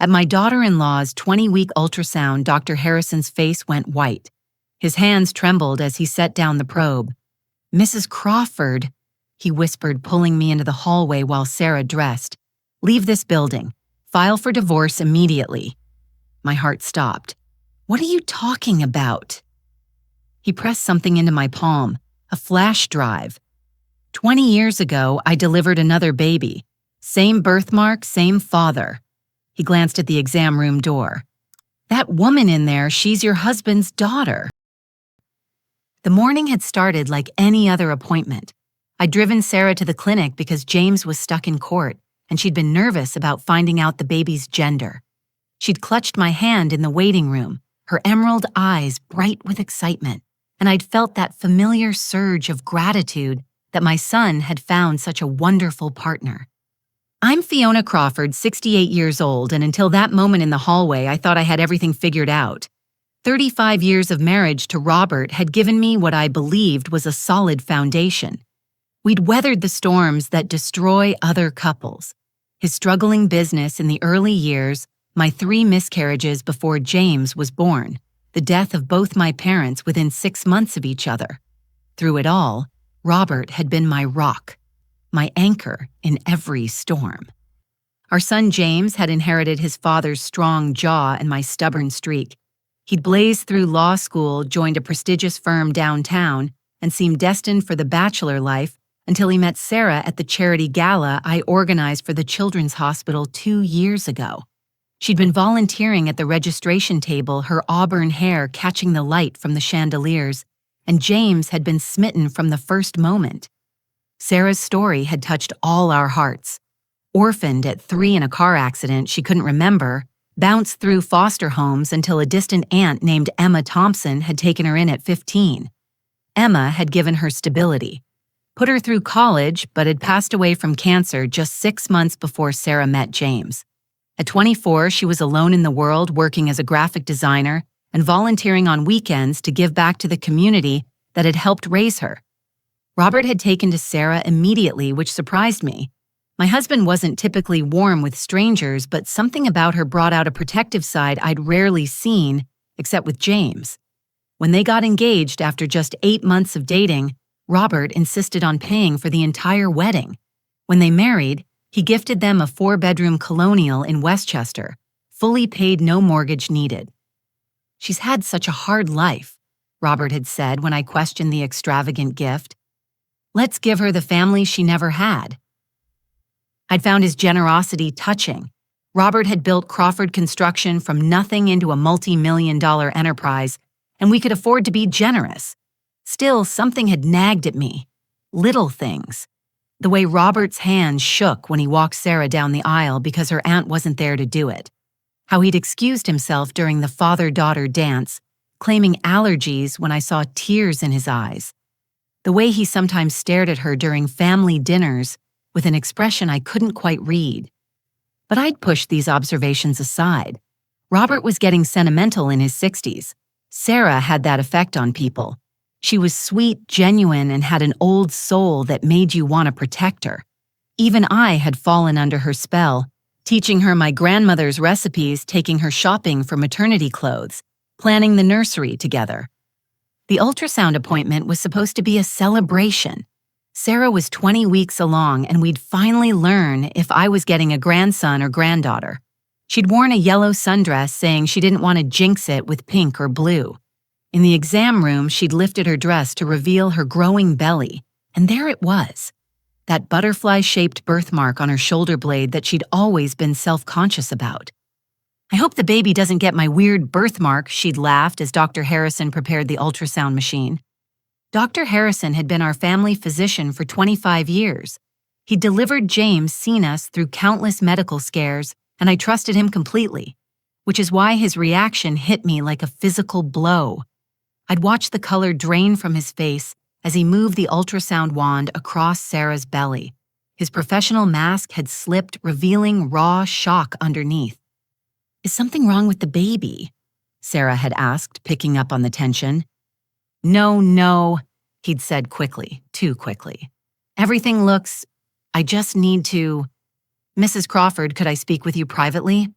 At my daughter-in-law's 20-week ultrasound, Dr. Harrison's face went white. His hands trembled as he set down the probe. "Mrs. Crawford," he whispered, pulling me into the hallway while Sarah dressed. "Leave this building. File for divorce immediately." My heart stopped. "What are you talking about?" He pressed something into my palm, a flash drive. 20 years ago, I delivered another baby. Same birthmark, same father. He glanced at the exam room door. "That woman in there, she's your husband's daughter." The morning had started like any other appointment. I'd driven Sarah to the clinic because James was stuck in court, and she'd been nervous about finding out the baby's gender. She'd clutched my hand in the waiting room, her emerald eyes bright with excitement, and I'd felt that familiar surge of gratitude that my son had found such a wonderful partner. I'm Fiona Crawford, 68 years old, and until that moment in the hallway, I thought I had everything figured out. 35 years of marriage to Robert had given me what I believed was a solid foundation. We'd weathered the storms that destroy other couples. His struggling business in the early years, my 3 miscarriages before James was born, the death of both my parents within 6 months of each other. Through it all, Robert had been my rock, my anchor in every storm. Our son James had inherited his father's strong jaw and my stubborn streak. He'd blazed through law school, joined a prestigious firm downtown, and seemed destined for the bachelor life until he met Sarah at the charity gala I organized for the Children's Hospital 2 years ago. She'd been volunteering at the registration table, her auburn hair catching the light from the chandeliers, and James had been smitten from the first moment. Sarah's story had touched all our hearts. Orphaned at 3 in a car accident she couldn't remember, bounced through foster homes until a distant aunt named Emma Thompson had taken her in at 15. Emma had given her stability, put her through college, but had passed away from cancer just 6 months before Sarah met James. At 24, she was alone in the world, working as a graphic designer and volunteering on weekends to give back to the community that had helped raise her. Robert had taken to Sarah immediately, which surprised me. My husband wasn't typically warm with strangers, but something about her brought out a protective side I'd rarely seen, except with James. When they got engaged after just 8 months of dating, Robert insisted on paying for the entire wedding. When they married, he gifted them a 4-bedroom colonial in Westchester, fully paid, no mortgage needed. "She's had such a hard life," Robert had said when I questioned the extravagant gift. "Let's give her the family she never had." I'd found his generosity touching. Robert had built Crawford Construction from nothing into a multi-million-dollar enterprise, and we could afford to be generous. Still, something had nagged at me. Little things. The way Robert's hand shook when he walked Sarah down the aisle because her aunt wasn't there to do it. How he'd excused himself during the father-daughter dance, claiming allergies when I saw tears in his eyes. The way he sometimes stared at her during family dinners with an expression I couldn't quite read. But I'd pushed these observations aside. Robert was getting sentimental in his 60s. Sarah had that effect on people. She was sweet, genuine, and had an old soul that made you want to protect her. Even I had fallen under her spell, teaching her my grandmother's recipes, taking her shopping for maternity clothes, planning the nursery together. The ultrasound appointment was supposed to be a celebration. Sarah was 20 weeks along, and we'd finally learn if I was getting a grandson or granddaughter. She'd worn a yellow sundress, saying she didn't want to jinx it with pink or blue. In the exam room, she'd lifted her dress to reveal her growing belly, and there it was, that butterfly-shaped birthmark on her shoulder blade that she'd always been self-conscious about. "I hope the baby doesn't get my weird birthmark," she'd laughed as Dr. Harrison prepared the ultrasound machine. Dr. Harrison had been our family physician for 25 years. He'd delivered James, seen us through countless medical scares, and I trusted him completely, which is why his reaction hit me like a physical blow. I'd watched the color drain from his face as he moved the ultrasound wand across Sarah's belly. His professional mask had slipped, revealing raw shock underneath. "Is something wrong with the baby?" Sarah had asked, picking up on the tension. No, he'd said quickly, too quickly. "Everything I just need to... Mrs. Crawford, could I speak with you privately?"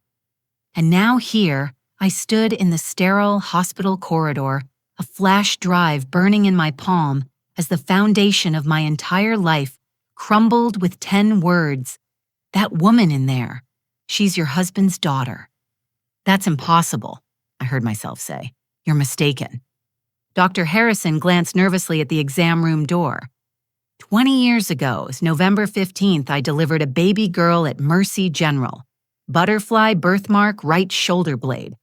And now here, I stood in the sterile hospital corridor, a flash drive burning in my palm as the foundation of my entire life crumbled with 10 words. That woman in there, she's your husband's daughter. That's impossible, I heard myself say. You're mistaken. Dr. Harrison glanced nervously at the exam room door. 20 years ago, November 15th, I delivered a baby girl at Mercy General. Butterfly birthmark, right shoulder blade.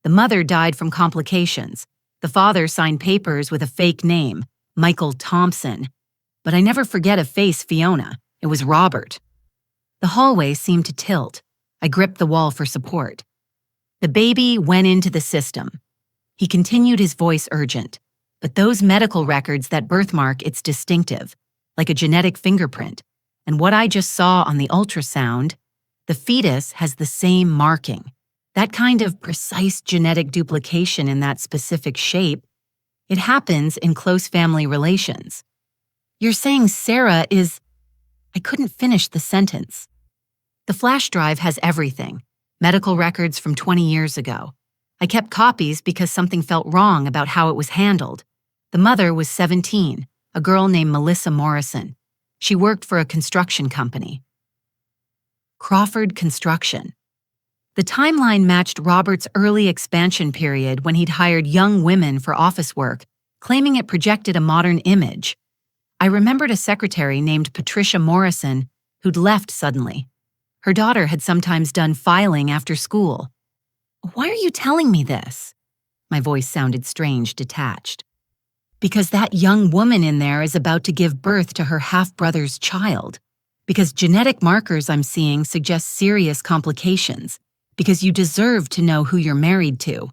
The mother died from complications. The father signed papers with a fake name, Michael Thompson. But I never forget a face, Fiona. It was Robert. The hallway seemed to tilt. I gripped the wall for support. The baby went into the system. He continued, his voice urgent. But those medical records, that birthmark, it's distinctive, like a genetic fingerprint. And what I just saw on the ultrasound, the fetus has the same marking. That kind of precise genetic duplication in that specific shape, it happens in close family relations. You're saying Sarah is... I couldn't finish the sentence. The flash drive has everything. Medical records from 20 years ago. I kept copies because something felt wrong about how it was handled. The mother was 17, a girl named Melissa Morrison. She worked for a construction company. Crawford Construction. The timeline matched Robert's early expansion period when he'd hired young women for office work, claiming it projected a modern image. I remembered a secretary named Patricia Morrison who'd left suddenly. Her daughter had sometimes done filing after school. Why are you telling me this? My voice sounded strange, detached. Because that young woman in there is about to give birth to her half-brother's child. Because genetic markers I'm seeing suggest serious complications. Because you deserve to know who you're married to.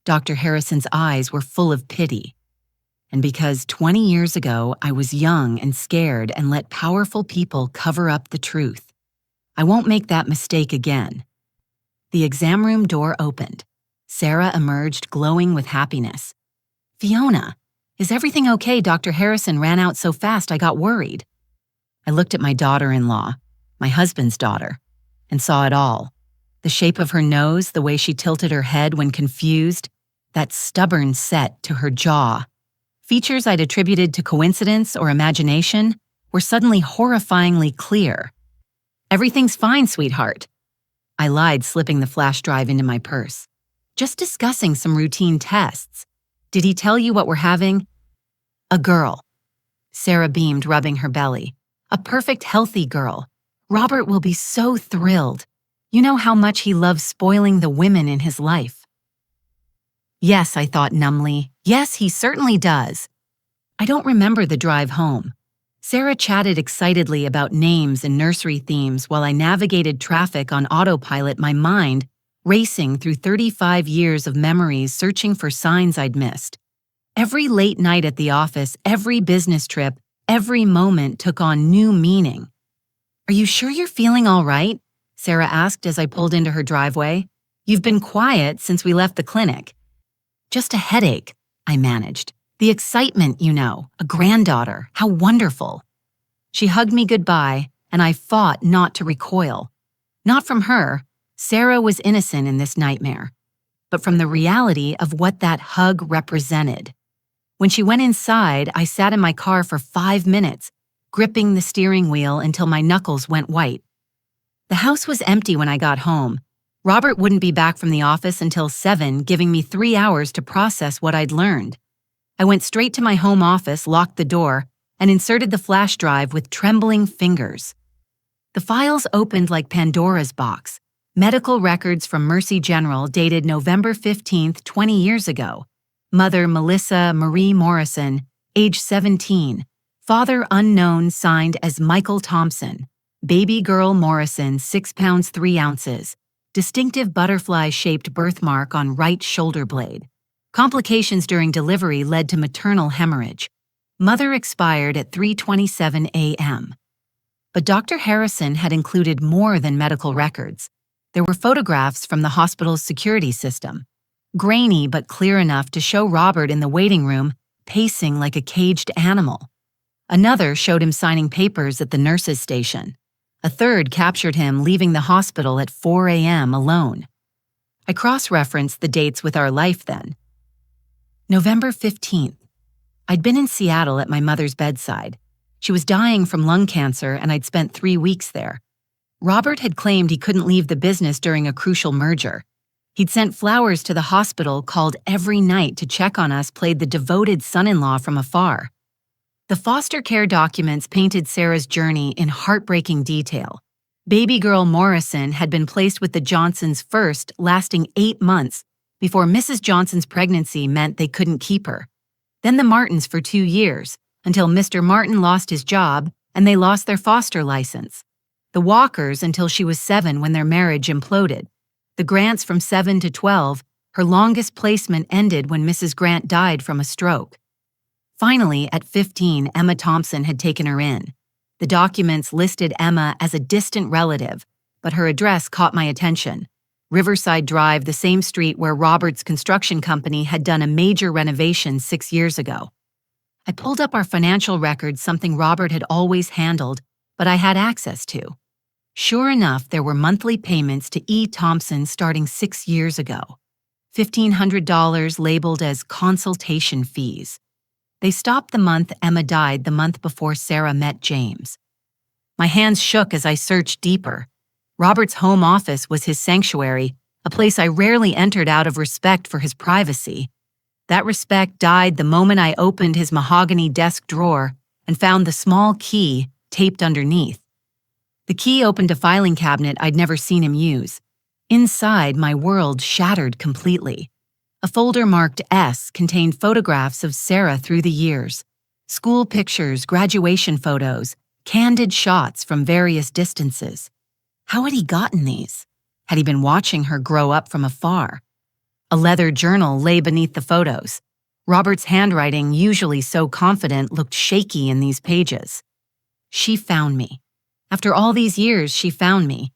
Dr. Harrison's eyes were full of pity. And because 20 years ago I was young and scared and let powerful people cover up the truth. I won't make that mistake again. The exam room door opened. Sarah emerged, glowing with happiness. Fiona, is everything okay? Dr. Harrison ran out so fast I got worried. I looked at my daughter-in-law, my husband's daughter, and saw it all. The shape of her nose, the way she tilted her head when confused, that stubborn set to her jaw. Features I'd attributed to coincidence or imagination were suddenly horrifyingly clear. Everything's fine, sweetheart. I lied, slipping the flash drive into my purse. Just discussing some routine tests. Did he tell you what we're having? A girl. Sarah beamed, rubbing her belly. A perfect, healthy girl. Robert will be so thrilled. You know how much he loves spoiling the women in his life. Yes, I thought numbly. Yes, he certainly does. I don't remember the drive home. Sarah chatted excitedly about names and nursery themes while I navigated traffic on autopilot, my mind racing through 35 years of memories, searching for signs I'd missed. Every late night at the office, every business trip, every moment took on new meaning. Are you sure you're feeling all right? Sarah asked as I pulled into her driveway. You've been quiet since we left the clinic. Just a headache, I managed. The excitement, you know, a granddaughter, how wonderful. She hugged me goodbye, and I fought not to recoil. Not from her, Sarah was innocent in this nightmare, but from the reality of what that hug represented. When she went inside, I sat in my car for 5 minutes, gripping the steering wheel until my knuckles went white. The house was empty when I got home. Robert wouldn't be back from the office until 7, giving me 3 hours to process what I'd learned. I went straight to my home office, locked the door, and inserted the flash drive with trembling fingers. The files opened like Pandora's box. Medical records from Mercy General dated November 15th, 20 years ago. Mother Melissa Marie Morrison, age 17. Father unknown, signed as Michael Thompson. Baby girl Morrison, 6 pounds 3 ounces. Distinctive butterfly-shaped birthmark on right shoulder blade. Complications during delivery led to maternal hemorrhage. Mother expired at 3:27 a.m. But Dr. Harrison had included more than medical records. There were photographs from the hospital's security system, grainy but clear enough to show Robert in the waiting room, pacing like a caged animal. Another showed him signing papers at the nurses' station. A third captured him leaving the hospital at 4 a.m. alone. I cross-referenced the dates with our life then. November 15th. I'd been in Seattle at my mother's bedside. She was dying from lung cancer, and I'd spent 3 weeks there. Robert had claimed he couldn't leave the business during a crucial merger. He'd sent flowers to the hospital, called every night to check on us, played the devoted son-in-law from afar. The foster care documents painted Sarah's journey in heartbreaking detail. Baby girl Morrison had been placed with the Johnsons first, lasting 8 months, before Mrs. Johnson's pregnancy meant they couldn't keep her. Then the Martins for 2 years, until Mr. Martin lost his job and they lost their foster license. The Walkers until she was 7 when their marriage imploded. The Grants from 7 to 12, her longest placement ended when Mrs. Grant died from a stroke. Finally, at 15, Emma Thompson had taken her in. The documents listed Emma as a distant relative, but her address caught my attention. Riverside Drive, the same street where Robert's construction company had done a major renovation 6 years ago. I pulled up our financial records, something Robert had always handled, but I had access to. Sure enough, there were monthly payments to E. Thompson starting 6 years ago. $1,500 labeled as consultation fees. They stopped the month Emma died, the month before Sarah met James. My hands shook as I searched deeper. Robert's home office was his sanctuary, a place I rarely entered out of respect for his privacy. That respect died the moment I opened his mahogany desk drawer and found the small key taped underneath. The key opened a filing cabinet I'd never seen him use. Inside, my world shattered completely. A folder marked S contained photographs of Sarah through the years. School pictures, graduation photos, candid shots from various distances. How had he gotten these? Had he been watching her grow up from afar? A leather journal lay beneath the photos. Robert's handwriting, usually so confident, looked shaky in these pages. She found me. After all these years, she found me.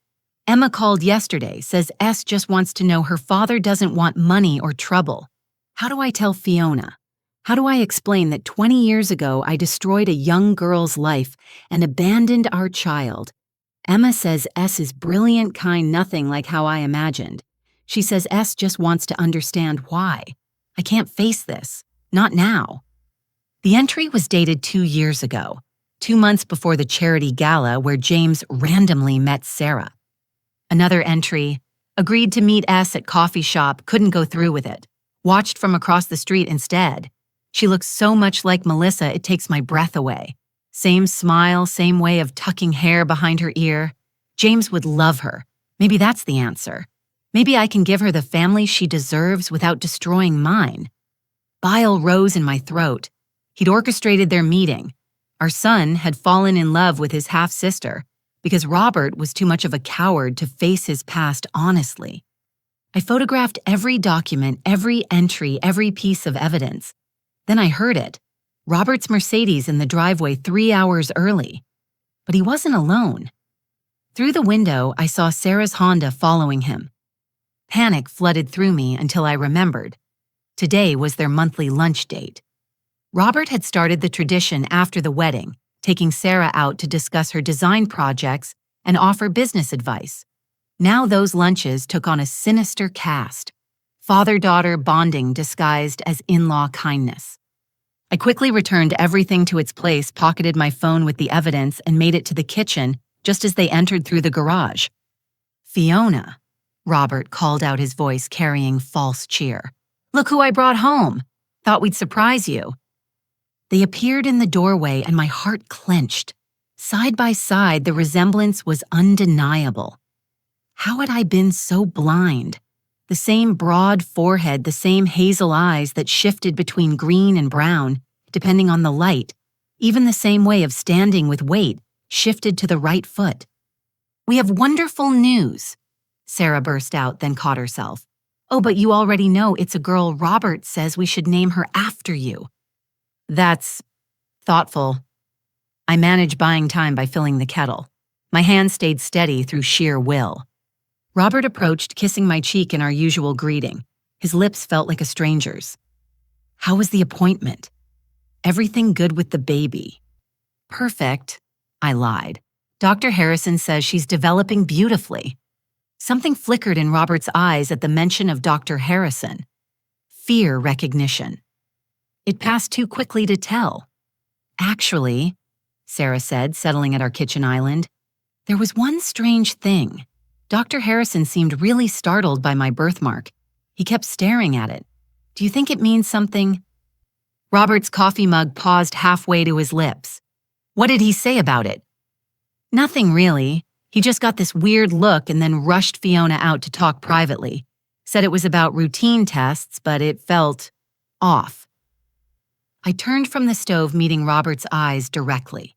Emma called yesterday, says S just wants to know her father doesn't want money or trouble. How do I tell Fiona? How do I explain that 20 years ago I destroyed a young girl's life and abandoned our child? Emma says S is brilliant, kind, nothing like how I imagined. She says S just wants to understand why. I can't face this. Not now. The entry was dated 2 years ago, 2 months before the charity gala where James randomly met Sarah. Another entry, agreed to meet S at coffee shop, couldn't go through with it. Watched from across the street instead. She looks so much like Melissa, it takes my breath away. Same smile, same way of tucking hair behind her ear. James would love her. Maybe that's the answer. Maybe I can give her the family she deserves without destroying mine. Bile rose in my throat. He'd orchestrated their meeting. Our son had fallen in love with his half-sister because Robert was too much of a coward to face his past honestly. I photographed every document, every entry, every piece of evidence. Then I heard it. Robert's Mercedes in the driveway 3 hours early. But he wasn't alone. Through the window, I saw Sarah's Honda following him. Panic flooded through me until I remembered. Today was their monthly lunch date. Robert had started the tradition after the wedding, taking Sarah out to discuss her design projects and offer business advice. Now those lunches took on a sinister cast. Father-daughter bonding disguised as in-law kindness. I quickly returned everything to its place, pocketed my phone with the evidence, and made it to the kitchen just as they entered through the garage. "Fiona," Robert called out, his voice carrying false cheer. "Look who I brought home. Thought we'd surprise you." They appeared in the doorway and my heart clenched. Side by side, the resemblance was undeniable. How had I been so blind? The same broad forehead, the same hazel eyes that shifted between green and brown, depending on the light, even the same way of standing with weight, shifted to the right foot. "We have wonderful news," Sarah burst out, then caught herself. "Oh, but you already know it's a girl. Robert says we should name her after you." "That's thoughtful." I managed buying time by filling the kettle. My hand stayed steady through sheer will. Robert approached, kissing my cheek in our usual greeting. His lips felt like a stranger's. "How was the appointment?" "Everything good with the baby." "Perfect," I lied. "Dr. Harrison says she's developing beautifully." Something flickered in Robert's eyes at the mention of Dr. Harrison. Fear recognition. It passed too quickly to tell. Actually, Sarah said, settling at our kitchen island, there was one strange thing. Dr. Harrison seemed really startled by my birthmark. He kept staring at it. Do you think it means something? Robert's coffee mug paused halfway to his lips. What did he say about it? Nothing really. He just got this weird look and then rushed Fiona out to talk privately. Said it was about routine tests, but it felt off. I turned from the stove, meeting Robert's eyes directly.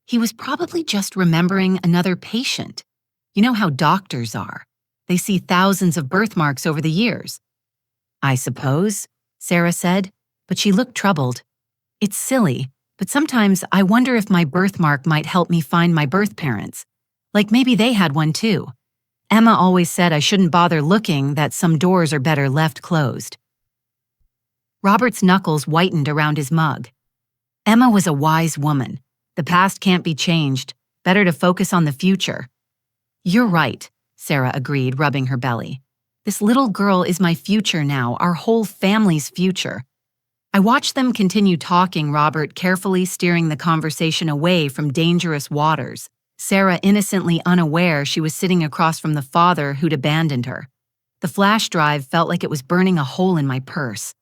He was probably just remembering another patient. You know how doctors are. They see thousands of birthmarks over the years. I suppose, Sarah said, but she looked troubled. It's silly, but sometimes I wonder if my birthmark might help me find my birth parents. Like maybe they had one too. Emma always said I shouldn't bother looking, that some doors are better left closed. Robert's knuckles whitened around his mug. Emma was a wise woman. The past can't be changed. Better to focus on the future. You're right, Sarah agreed, rubbing her belly. This little girl is my future now, our whole family's future. I watched them continue talking, Robert carefully steering the conversation away from dangerous waters, Sarah innocently unaware she was sitting across from the father who'd abandoned her. The flash drive felt like it was burning a hole in my purse.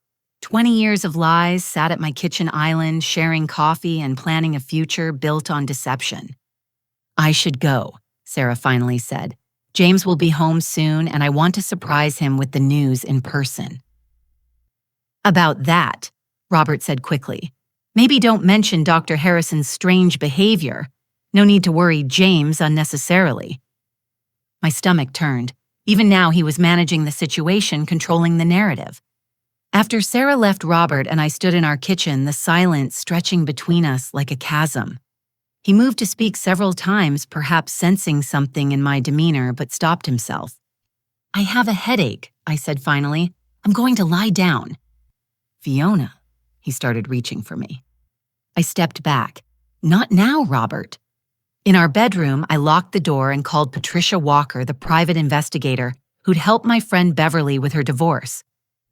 20 years of lies sat at my kitchen island, sharing coffee and planning a future built on deception. I should go, Sarah finally said. James will be home soon, and I want to surprise him with the news in person. About that, Robert said quickly. Maybe don't mention Dr. Harrison's strange behavior. No need to worry James unnecessarily. My stomach turned. Even now he was managing the situation, controlling the narrative. After Sarah left Robert and I stood in our kitchen, the silence stretching between us like a chasm. He moved to speak several times, perhaps sensing something in my demeanor, but stopped himself. I have a headache, I said finally. I'm going to lie down. Fiona, he started reaching for me. I stepped back. Not now, Robert. In our bedroom, I locked the door and called Patricia Walker, the private investigator who'd helped my friend Beverly with her divorce.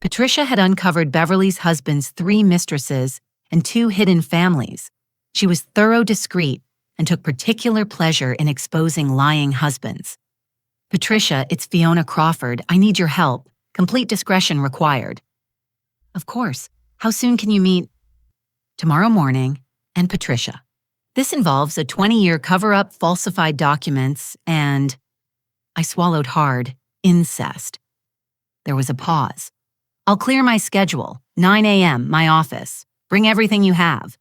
Patricia had uncovered Beverly's husband's 3 mistresses and 2 hidden families. She was thorough, discreet, and took particular pleasure in exposing lying husbands. Patricia, it's Fiona Crawford. I need your help. Complete discretion required. Of course. How soon can you meet? Tomorrow morning. And Patricia. This involves a 20-year cover-up, falsified documents, and... I swallowed hard. Incest. There was a pause. I'll clear my schedule. 9 a.m., my office. Bring everything you have.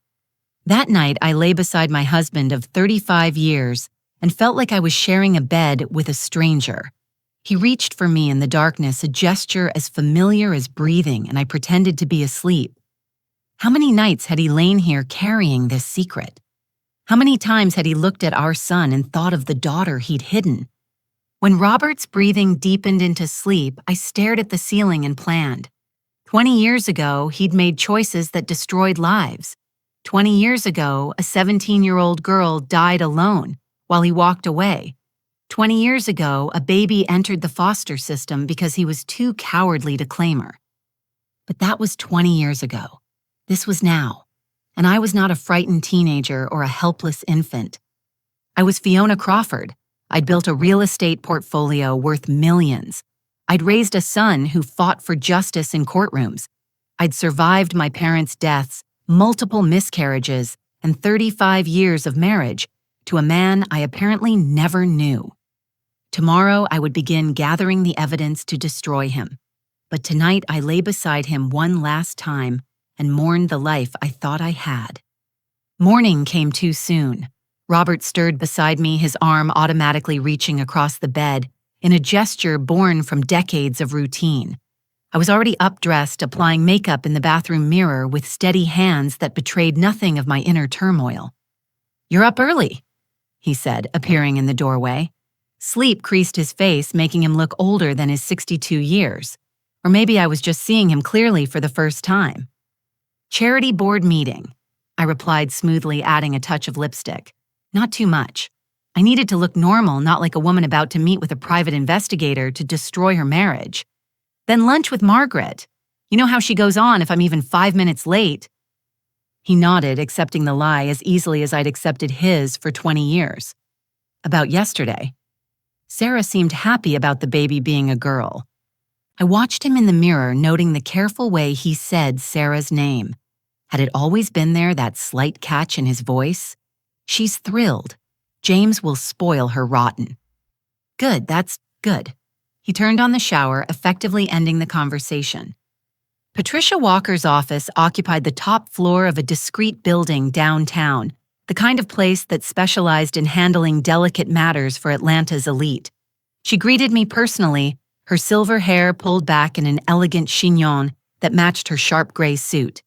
That night, I lay beside my husband of 35 years and felt like I was sharing a bed with a stranger. He reached for me in the darkness, a gesture as familiar as breathing, and I pretended to be asleep. How many nights had he lain here carrying this secret? How many times had he looked at our son and thought of the daughter he'd hidden? When Robert's breathing deepened into sleep, I stared at the ceiling and planned. 20 years ago, he'd made choices that destroyed lives. 20 years ago, a 17-year-old girl died alone while he walked away. 20 years ago, a baby entered the foster system because he was too cowardly to claim her. But that was 20 years ago. This was now. And I was not a frightened teenager or a helpless infant. I was Fiona Crawford. I'd built a real estate portfolio worth millions. I'd raised a son who fought for justice in courtrooms. I'd survived my parents' deaths, multiple miscarriages, and 35 years of marriage to a man I apparently never knew. Tomorrow I would begin gathering the evidence to destroy him. But tonight I lay beside him one last time and mourned the life I thought I had. Morning came too soon. Robert stirred beside me, his arm automatically reaching across the bed in a gesture born from decades of routine. I was already up-dressed, applying makeup in the bathroom mirror with steady hands that betrayed nothing of my inner turmoil. "You're up early," he said, appearing in the doorway. Sleep creased his face, making him look older than his 62 years. Or maybe I was just seeing him clearly for the first time. "Charity board meeting," I replied smoothly, adding a touch of lipstick. Not too much. I needed to look normal, not like a woman about to meet with a private investigator to destroy her marriage. Then lunch with Margaret. You know how she goes on if I'm even 5 minutes late. He nodded, accepting the lie as easily as I'd accepted his for 20 years. About yesterday. Sarah seemed happy about the baby being a girl. I watched him in the mirror, noting the careful way he said Sarah's name. Had it always been there, that slight catch in his voice? She's thrilled. James will spoil her rotten. Good, that's good. He turned on the shower, effectively ending the conversation. Patricia Walker's office occupied the top floor of a discreet building downtown, the kind of place that specialized in handling delicate matters for Atlanta's elite. She greeted me personally, her silver hair pulled back in an elegant chignon that matched her sharp gray suit.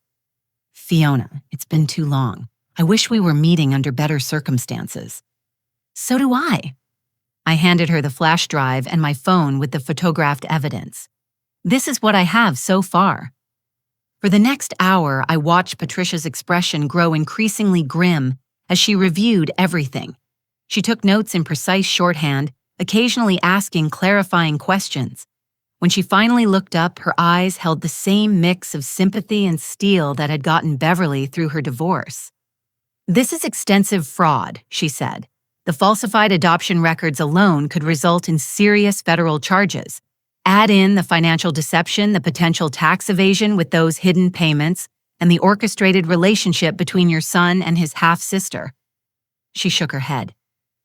Fiona, it's been too long. I wish we were meeting under better circumstances. So do I. I handed her the flash drive and my phone with the photographed evidence. This is what I have so far. For the next hour, I watched Patricia's expression grow increasingly grim as she reviewed everything. She took notes in precise shorthand, occasionally asking clarifying questions. When she finally looked up, her eyes held the same mix of sympathy and steel that had gotten Beverly through her divorce. This is extensive fraud, she said. The falsified adoption records alone could result in serious federal charges. Add in the financial deception, the potential tax evasion with those hidden payments, and the orchestrated relationship between your son and his half-sister. She shook her head.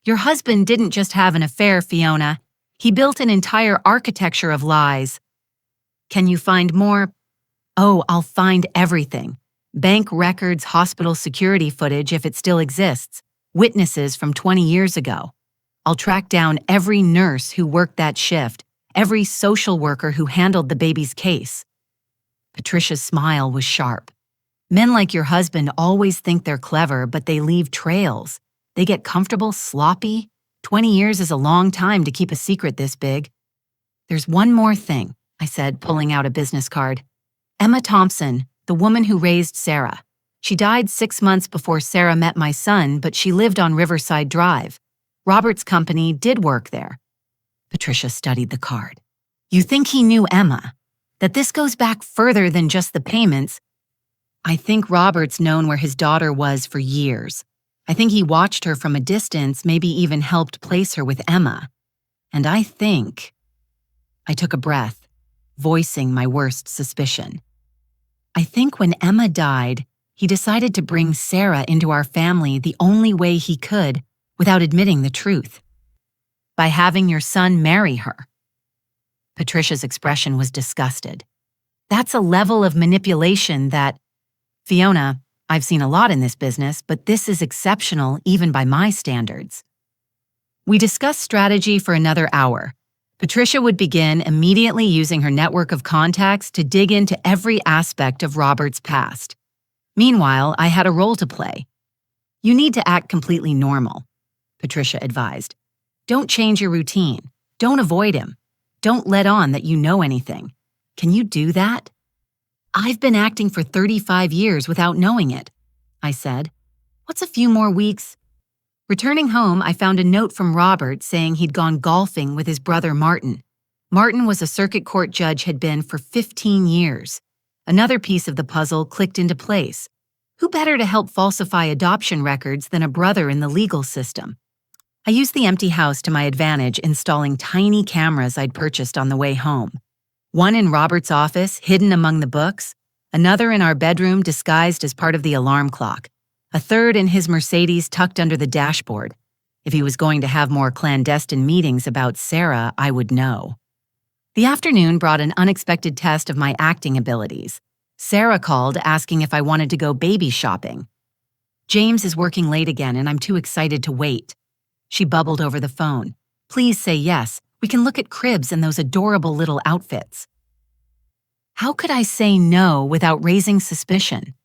Your husband didn't just have an affair, Fiona. He built an entire architecture of lies. Can you find more? Oh, I'll find everything. Bank records, hospital security footage if it still exists, witnesses from 20 years ago. I'll track down every nurse who worked that shift, every social worker who handled the baby's case. Patricia's smile was sharp. Men like your husband always think they're clever, but they leave trails. They get comfortable, sloppy. 20 years is a long time to keep a secret this big. There's one more thing, I said, pulling out a business card. Emma Thompson, the woman who raised Sarah. She died 6 months before Sarah met my son, but she lived on Riverside Drive. Robert's company did work there. Patricia studied the card. You think he knew Emma? That this goes back further than just the payments? I think Robert's known where his daughter was for years. I think he watched her from a distance, maybe even helped place her with Emma. And I took a breath, voicing my worst suspicion. I think when Emma died, he decided to bring Sarah into our family the only way he could without admitting the truth. By having your son marry her. Patricia's expression was disgusted. That's a level of manipulation that, Fiona, I've seen a lot in this business, but this is exceptional even by my standards. We discussed strategy for another hour. Patricia would begin immediately using her network of contacts to dig into every aspect of Robert's past. Meanwhile, I had a role to play. You need to act completely normal, Patricia advised. Don't change your routine. Don't avoid him. Don't let on that you know anything. Can you do that? I've been acting for 35 years without knowing it, I said. What's a few more weeks? Returning home, I found a note from Robert saying he'd gone golfing with his brother Martin. Martin was a circuit court judge, had been for 15 years. Another piece of the puzzle clicked into place. Who better to help falsify adoption records than a brother in the legal system? I used the empty house to my advantage, installing tiny cameras I'd purchased on the way home. One in Robert's office, hidden among the books, another in our bedroom disguised as part of the alarm clock, a third in his Mercedes tucked under the dashboard. If he was going to have more clandestine meetings about Sarah, I would know. The afternoon brought an unexpected test of my acting abilities. Sarah called asking if I wanted to go baby shopping. James is working late again and I'm too excited to wait. She bubbled over the phone. Please say yes. We can look at cribs and those adorable little outfits. How could I say no without raising suspicion?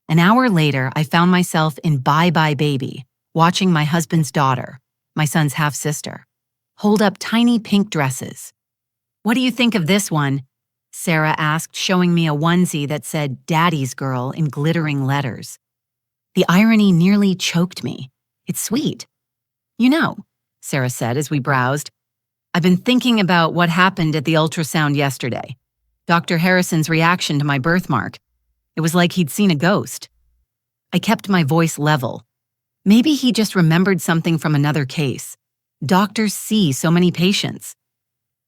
An hour later, I found myself in Bye Bye Baby, watching my husband's daughter, my son's half-sister, hold up tiny pink dresses. What do you think of this one? Sarah asked, showing me a onesie that said Daddy's Girl in glittering letters. The irony nearly choked me. It's sweet. You know, Sarah said as we browsed, I've been thinking about what happened at the ultrasound yesterday. Dr. Harrison's reaction to my birthmark. It was like he'd seen a ghost. I kept my voice level. Maybe he just remembered something from another case. Doctors see so many patients.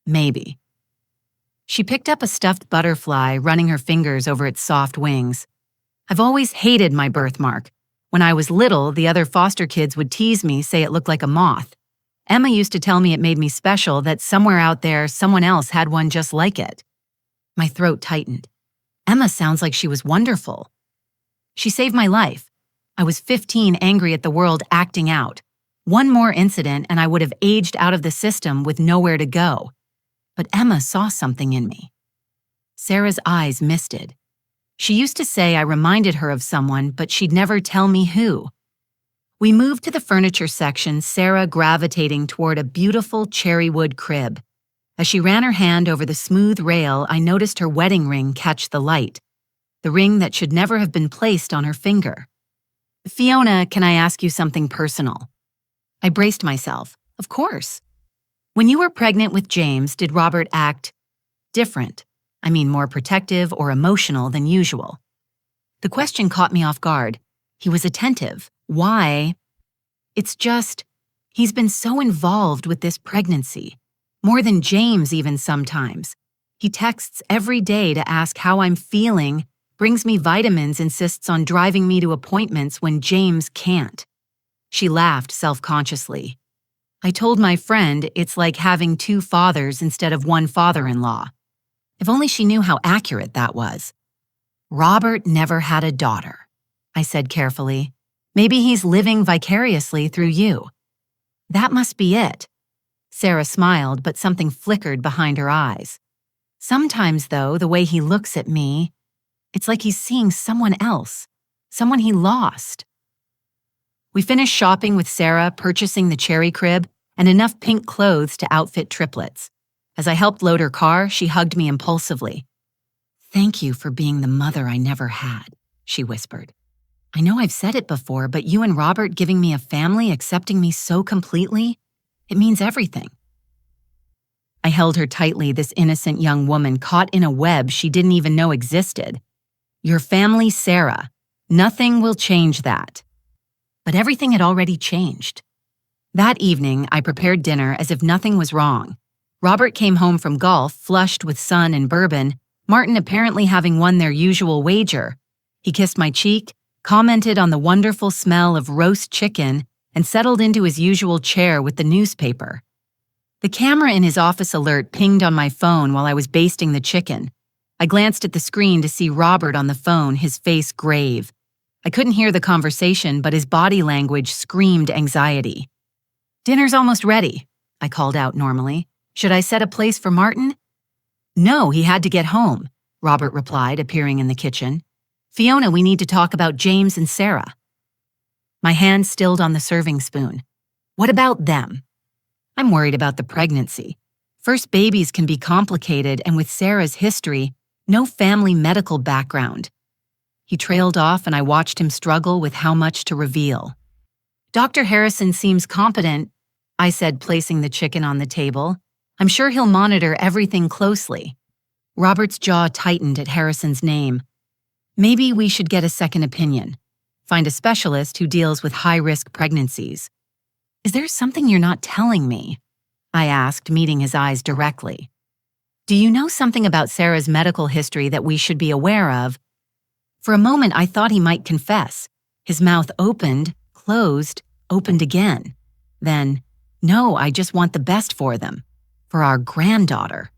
Maybe. She picked up a stuffed butterfly, running her fingers over its soft wings. I've always hated my birthmark. When I was little, the other foster kids would tease me, say it looked like a moth. Emma used to tell me it made me special, that somewhere out there, someone else had one just like it. My throat tightened. Emma sounds like she was wonderful. She saved my life. I was 15, angry at the world, acting out. One more incident and I would have aged out of the system with nowhere to go. But Emma saw something in me. Sarah's eyes misted. She used to say I reminded her of someone, but she'd never tell me who. We moved to the furniture section, Sarah gravitating toward a beautiful cherry wood crib. As she ran her hand over the smooth rail, I noticed her wedding ring catch the light, the ring that should never have been placed on her finger. Fiona, can I ask you something personal? I braced myself. Of course. When you were pregnant with James, did Robert act different? I mean, more protective or emotional than usual? The question caught me off guard. He was attentive. Why? It's just, he's been so involved with this pregnancy. More than James even sometimes. He texts every day to ask how I'm feeling, brings me vitamins, insists on driving me to appointments when James can't. She laughed self-consciously. I told my friend it's like having two fathers instead of one father-in-law. If only she knew how accurate that was. Robert never had a daughter, I said carefully. Maybe he's living vicariously through you. That must be it. Sarah smiled, but something flickered behind her eyes. Sometimes, though, the way he looks at me, it's like he's seeing someone else, someone he lost. We finished shopping with Sarah, purchasing the cherry crib and enough pink clothes to outfit triplets. As I helped load her car, she hugged me impulsively. Thank you for being the mother I never had, she whispered. I know I've said it before, but you and Robert giving me a family, accepting me so completely, it means everything. I held her tightly, this innocent young woman caught in a web she didn't even know existed. Your family, Sarah. Nothing will change that. But everything had already changed. That evening, I prepared dinner as if nothing was wrong. Robert came home from golf, flushed with sun and bourbon, Martin apparently having won their usual wager. He kissed my cheek, commented on the wonderful smell of roast chicken, and settled into his usual chair with the newspaper. The camera in his office alert pinged on my phone while I was basting the chicken. I glanced at the screen to see Robert on the phone, his face grave. I couldn't hear the conversation, but his body language screamed anxiety. Dinner's almost ready, I called out normally. Should I set a place for Martin? No, he had to get home, Robert replied, appearing in the kitchen. Fiona, we need to talk about James and Sarah. My hand stilled on the serving spoon. What about them? I'm worried about the pregnancy. First babies can be complicated, and with Sarah's history, no family medical background. He trailed off, and I watched him struggle with how much to reveal. Dr. Harrison seems competent, I said, placing the chicken on the table. I'm sure he'll monitor everything closely. Robert's jaw tightened at Harrison's name. Maybe we should get a second opinion. Find a specialist who deals with high-risk pregnancies. Is there something you're not telling me? I asked, meeting his eyes directly. Do you know something about Sarah's medical history that we should be aware of? For a moment, I thought he might confess. His mouth opened, closed, opened again. Then, no, I just want the best for them. For our granddaughter.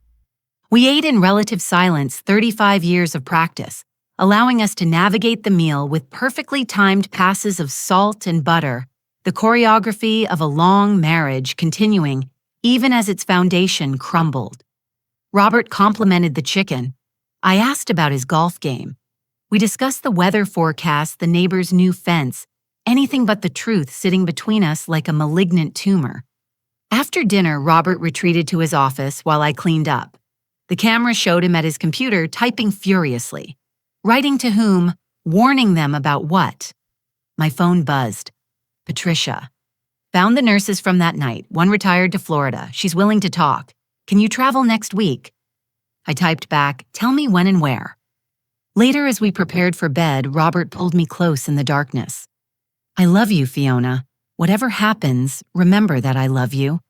We ate in relative silence, 35 years of practice, allowing us to navigate the meal with perfectly timed passes of salt and butter, the choreography of a long marriage continuing even as its foundation crumbled. Robert complimented the chicken. I asked about his golf game. We discussed the weather forecast, the neighbor's new fence, anything but the truth sitting between us like a malignant tumor. After dinner, Robert retreated to his office while I cleaned up. The camera showed him at his computer typing furiously. Writing to whom? Warning them about what? My phone buzzed. Patricia. Found the nurses from that night. One retired to Florida. She's willing to talk. Can you travel next week? I typed back, tell me when and where. Later, as we prepared for bed, Robert pulled me close in the darkness. I love you, Fiona. Whatever happens, remember that I love you.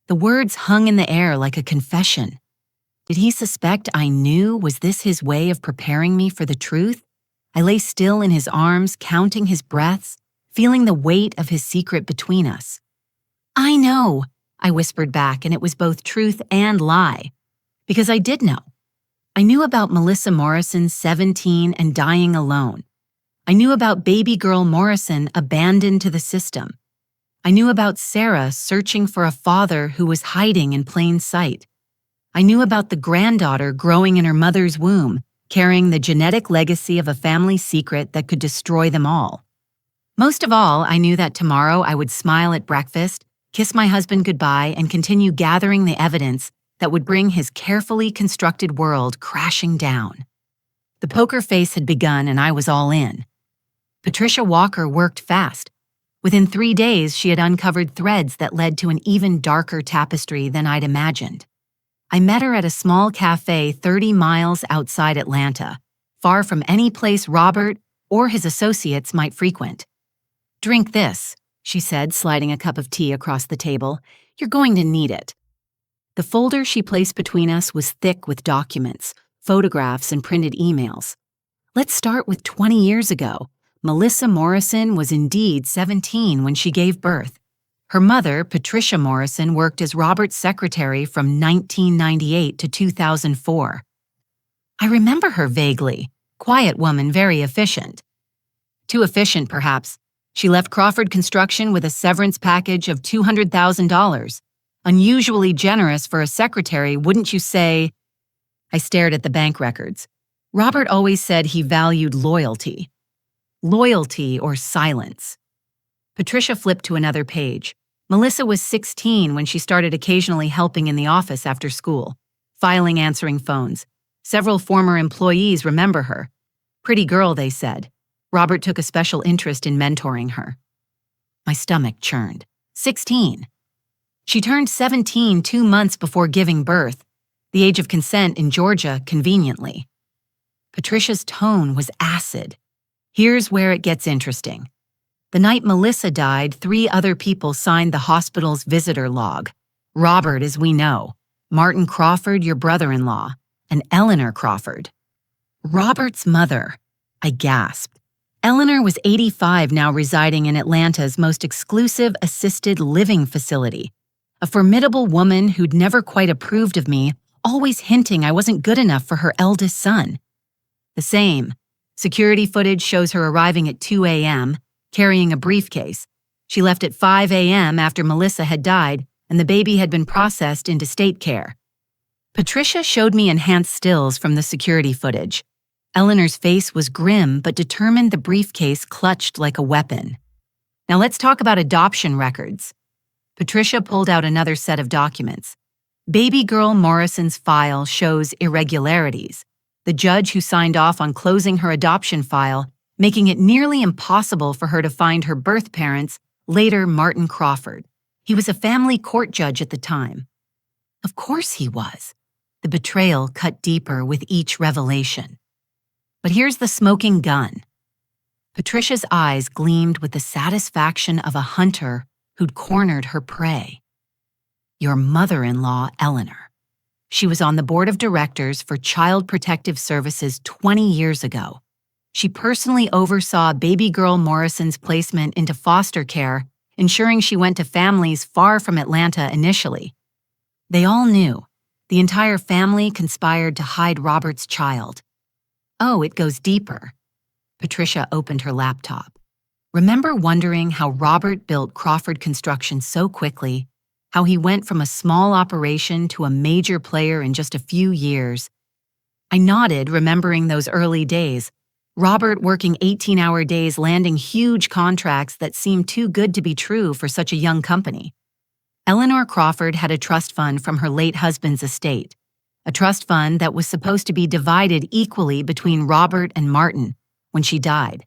The words hung in the air like a confession. Did he suspect I knew? Was this his way of preparing me for the truth? I lay still in his arms, counting his breaths, feeling the weight of his secret between us. I know, I whispered back, and it was both truth and lie. Because I did know. I knew about Melissa Morrison, 17, and dying alone. I knew about baby girl Morrison abandoned to the system. I knew about Sarah searching for a father who was hiding in plain sight. I knew about the granddaughter growing in her mother's womb, carrying the genetic legacy of a family secret that could destroy them all. Most of all, I knew that tomorrow I would smile at breakfast, kiss my husband goodbye, and continue gathering the evidence that would bring his carefully constructed world crashing down. The poker face had begun, and I was all in. Patricia Walker worked fast. Within 3 days, she had uncovered threads that led to an even darker tapestry than I'd imagined. I met her at a small cafe 30 miles outside Atlanta, far from any place Robert or his associates might frequent. Drink this, she said, sliding a cup of tea across the table. You're going to need it. The folder she placed between us was thick with documents, photographs, and printed emails. Let's start with 20 years ago. Melissa Morrison was indeed 17 when she gave birth. Her mother, Patricia Morrison, worked as Robert's secretary from 1998 to 2004. I remember her vaguely. Quiet woman, very efficient. Too efficient, perhaps. She left Crawford Construction with a severance package of $200,000. Unusually generous for a secretary, wouldn't you say? I stared at the bank records. Robert always said he valued loyalty. Loyalty or silence. Patricia flipped to another page. Melissa was 16 when she started occasionally helping in the office after school, filing answering phones. Several former employees remember her. Pretty girl, they said. Robert took a special interest in mentoring her. My stomach churned. 16. She turned 17 2 months before giving birth, the age of consent in Georgia, conveniently. Patricia's tone was acid. Here's where it gets interesting. The night Melissa died, 3 other people signed the hospital's visitor log. Robert, as we know, Martin Crawford, your brother-in-law, and Eleanor Crawford. Robert's mother, I gasped. Eleanor was 85, now residing in Atlanta's most exclusive assisted living facility. A formidable woman who'd never quite approved of me, always hinting I wasn't good enough for her eldest son. The same. Security footage shows her arriving at 2 a.m., carrying a briefcase. She left at 5 a.m. after Melissa had died, and the baby had been processed into state care. Patricia showed me enhanced stills from the security footage. Eleanor's face was grim but determined, the briefcase clutched like a weapon. Now let's talk about adoption records. Patricia pulled out another set of documents. Baby girl Morrison's file shows irregularities. The judge who signed off on closing her adoption file, making it nearly impossible for her to find her birth parents, later Martin Crawford. He was a family court judge at the time. Of course he was. The betrayal cut deeper with each revelation. But here's the smoking gun. Patricia's eyes gleamed with the satisfaction of a hunter who'd cornered her prey. Your mother-in-law, Eleanor. She was on the board of directors for Child Protective Services 20 years ago. She personally oversaw baby girl Morrison's placement into foster care, ensuring she went to families far from Atlanta initially. They all knew. The entire family conspired to hide Robert's child. Oh, it goes deeper. Patricia opened her laptop. Remember wondering how Robert built Crawford Construction so quickly, how he went from a small operation to a major player in just a few years? I nodded, remembering those early days. Robert working 18-hour days, landing huge contracts that seemed too good to be true for such a young company. Eleanor Crawford had a trust fund from her late husband's estate, a trust fund that was supposed to be divided equally between Robert and Martin when she died.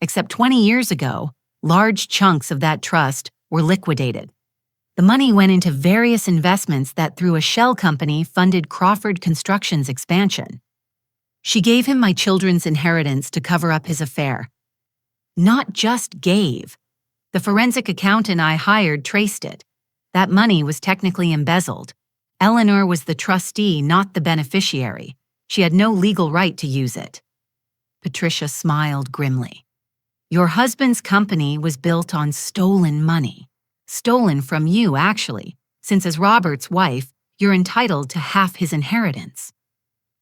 Except 20 years ago, large chunks of that trust were liquidated. The money went into various investments that, through a shell company, funded Crawford Construction's expansion. She gave him my children's inheritance to cover up his affair. Not just gave. The forensic accountant I hired traced it. That money was technically embezzled. Eleanor was the trustee, not the beneficiary. She had no legal right to use it. Patricia smiled grimly. Your husband's company was built on stolen money. Stolen from you, actually, since as Robert's wife, you're entitled to half his inheritance.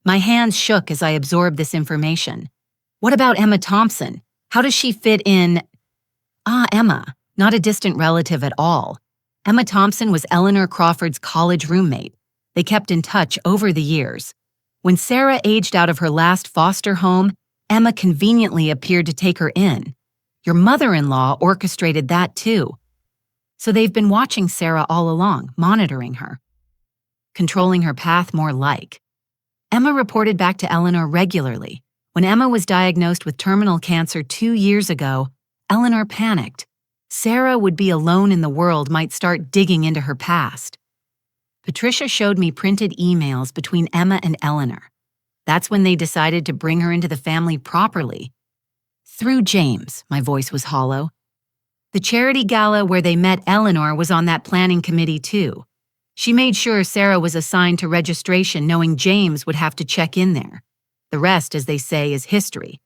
My hands shook as I absorbed this information. What about Emma Thompson? How does she fit in? Emma, not a distant relative at all. Emma Thompson was Eleanor Crawford's college roommate. They kept in touch over the years. When Sarah aged out of her last foster home, Emma conveniently appeared to take her in. Your mother-in-law orchestrated that too. So they've been watching Sarah all along, monitoring her. Controlling her path more like. Emma reported back to Eleanor regularly. When Emma was diagnosed with terminal cancer 2 years ago, Eleanor panicked. Sarah would be alone in the world, might start digging into her past. Patricia showed me printed emails between Emma and Eleanor. That's when they decided to bring her into the family properly. Through James, my voice was hollow. The charity gala where they met Eleanor was on that planning committee too. She made sure Sarah was assigned to registration, knowing James would have to check in there. The rest, as they say, is history.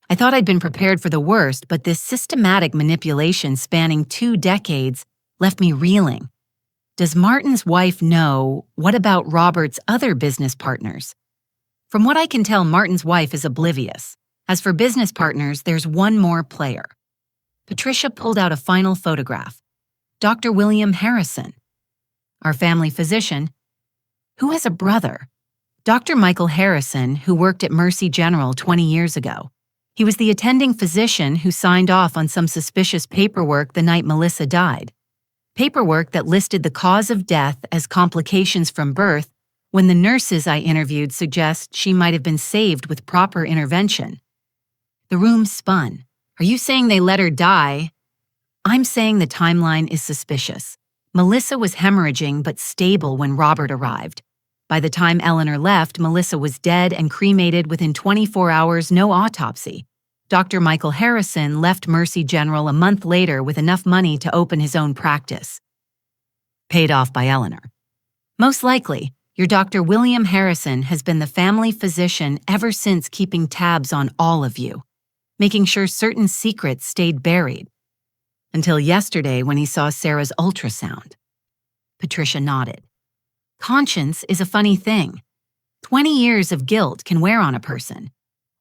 I thought I'd been prepared for the worst, but this systematic manipulation spanning 2 decades left me reeling. Does Martin's wife know? What about Robert's other business partners? From what I can tell, Martin's wife is oblivious. As for business partners, there's one more player. Patricia pulled out a final photograph. Dr. William Harrison, our family physician, who has a brother. Dr. Michael Harrison, who worked at Mercy General 20 years ago. He was the attending physician who signed off on some suspicious paperwork the night Melissa died. Paperwork that listed the cause of death as complications from birth, when the nurses I interviewed suggest she might have been saved with proper intervention. The room spun. Are you saying they let her die? I'm saying the timeline is suspicious. Melissa was hemorrhaging but stable when Robert arrived. By the time Eleanor left, Melissa was dead and cremated within 24 hours, no autopsy. Dr. Michael Harrison left Mercy General a month later with enough money to open his own practice. Paid off by Eleanor. Most likely, your Dr. William Harrison has been the family physician ever since, keeping tabs on all of you, making sure certain secrets stayed buried. Until yesterday when he saw Sarah's ultrasound. Patricia nodded. Conscience is a funny thing. 20 years of guilt can wear on a person.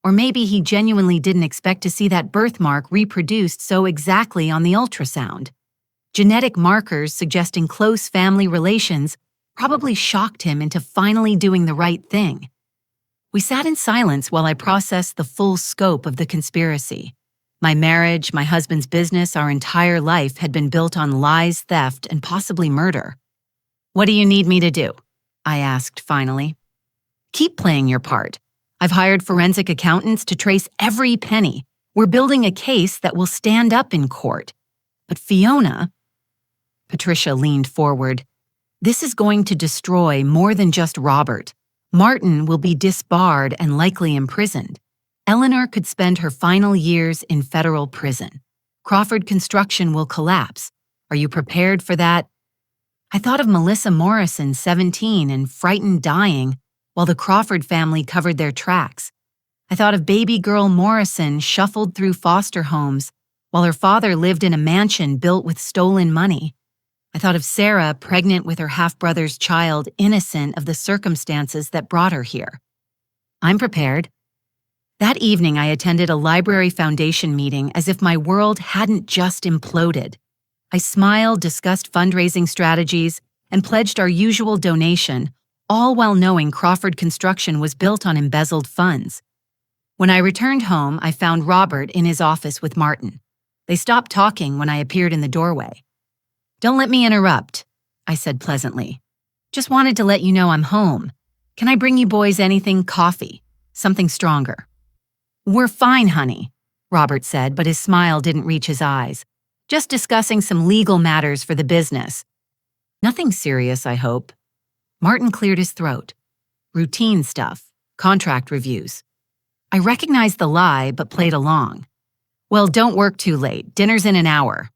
Or maybe he genuinely didn't expect to see that birthmark reproduced so exactly on the ultrasound. Genetic markers suggesting close family relations probably shocked him into finally doing the right thing. We sat in silence while I processed the full scope of the conspiracy. My marriage, my husband's business, our entire life had been built on lies, theft, and possibly murder. What do you need me to do? I asked finally. Keep playing your part. I've hired forensic accountants to trace every penny. We're building a case that will stand up in court. But Fiona... Patricia leaned forward. This is going to destroy more than just Robert. Martin will be disbarred and likely imprisoned. Eleanor could spend her final years in federal prison. Crawford Construction will collapse. Are you prepared for that? I thought of Melissa Morrison, 17, and frightened dying, while the Crawford family covered their tracks. I thought of baby girl Morrison shuffled through foster homes, while her father lived in a mansion built with stolen money. I thought of Sarah, pregnant with her half-brother's child, innocent of the circumstances that brought her here. I'm prepared. That evening, I attended a Library Foundation meeting as if my world hadn't just imploded. I smiled, discussed fundraising strategies, and pledged our usual donation, all while knowing Crawford Construction was built on embezzled funds. When I returned home, I found Robert in his office with Martin. They stopped talking when I appeared in the doorway. Don't let me interrupt, I said pleasantly. Just wanted to let you know I'm home. Can I bring you boys anything? Coffee? Something stronger? We're fine, honey, Robert said, but his smile didn't reach his eyes. Just discussing some legal matters for the business. Nothing serious, I hope. Martin cleared his throat. Routine stuff, contract reviews. I recognized the lie, but played along. Well, don't work too late. Dinner's in an hour.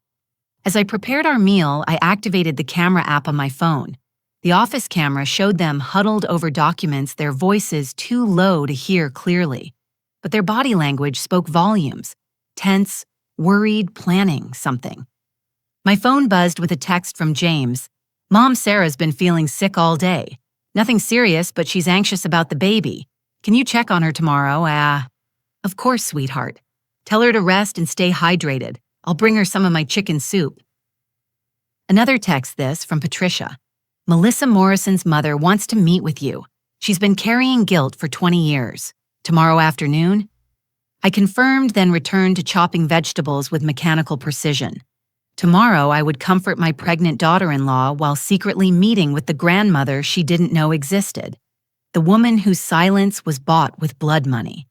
As I prepared our meal, I activated the camera app on my phone. The office camera showed them huddled over documents, their voices too low to hear clearly. But their body language spoke volumes. Tense, worried, planning something. My phone buzzed with a text from James. Mom Sarah's been feeling sick all day. Nothing serious, but she's anxious about the baby. Can you check on her tomorrow? Of course, sweetheart. Tell her to rest and stay hydrated. I'll bring her some of my chicken soup. Another text this from Patricia. Melissa Morrison's mother wants to meet with you. She's been carrying guilt for 20 years. Tomorrow afternoon? I confirmed, then returned to chopping vegetables with mechanical precision. Tomorrow I would comfort my pregnant daughter-in-law while secretly meeting with the grandmother she didn't know existed. The woman whose silence was bought with blood money.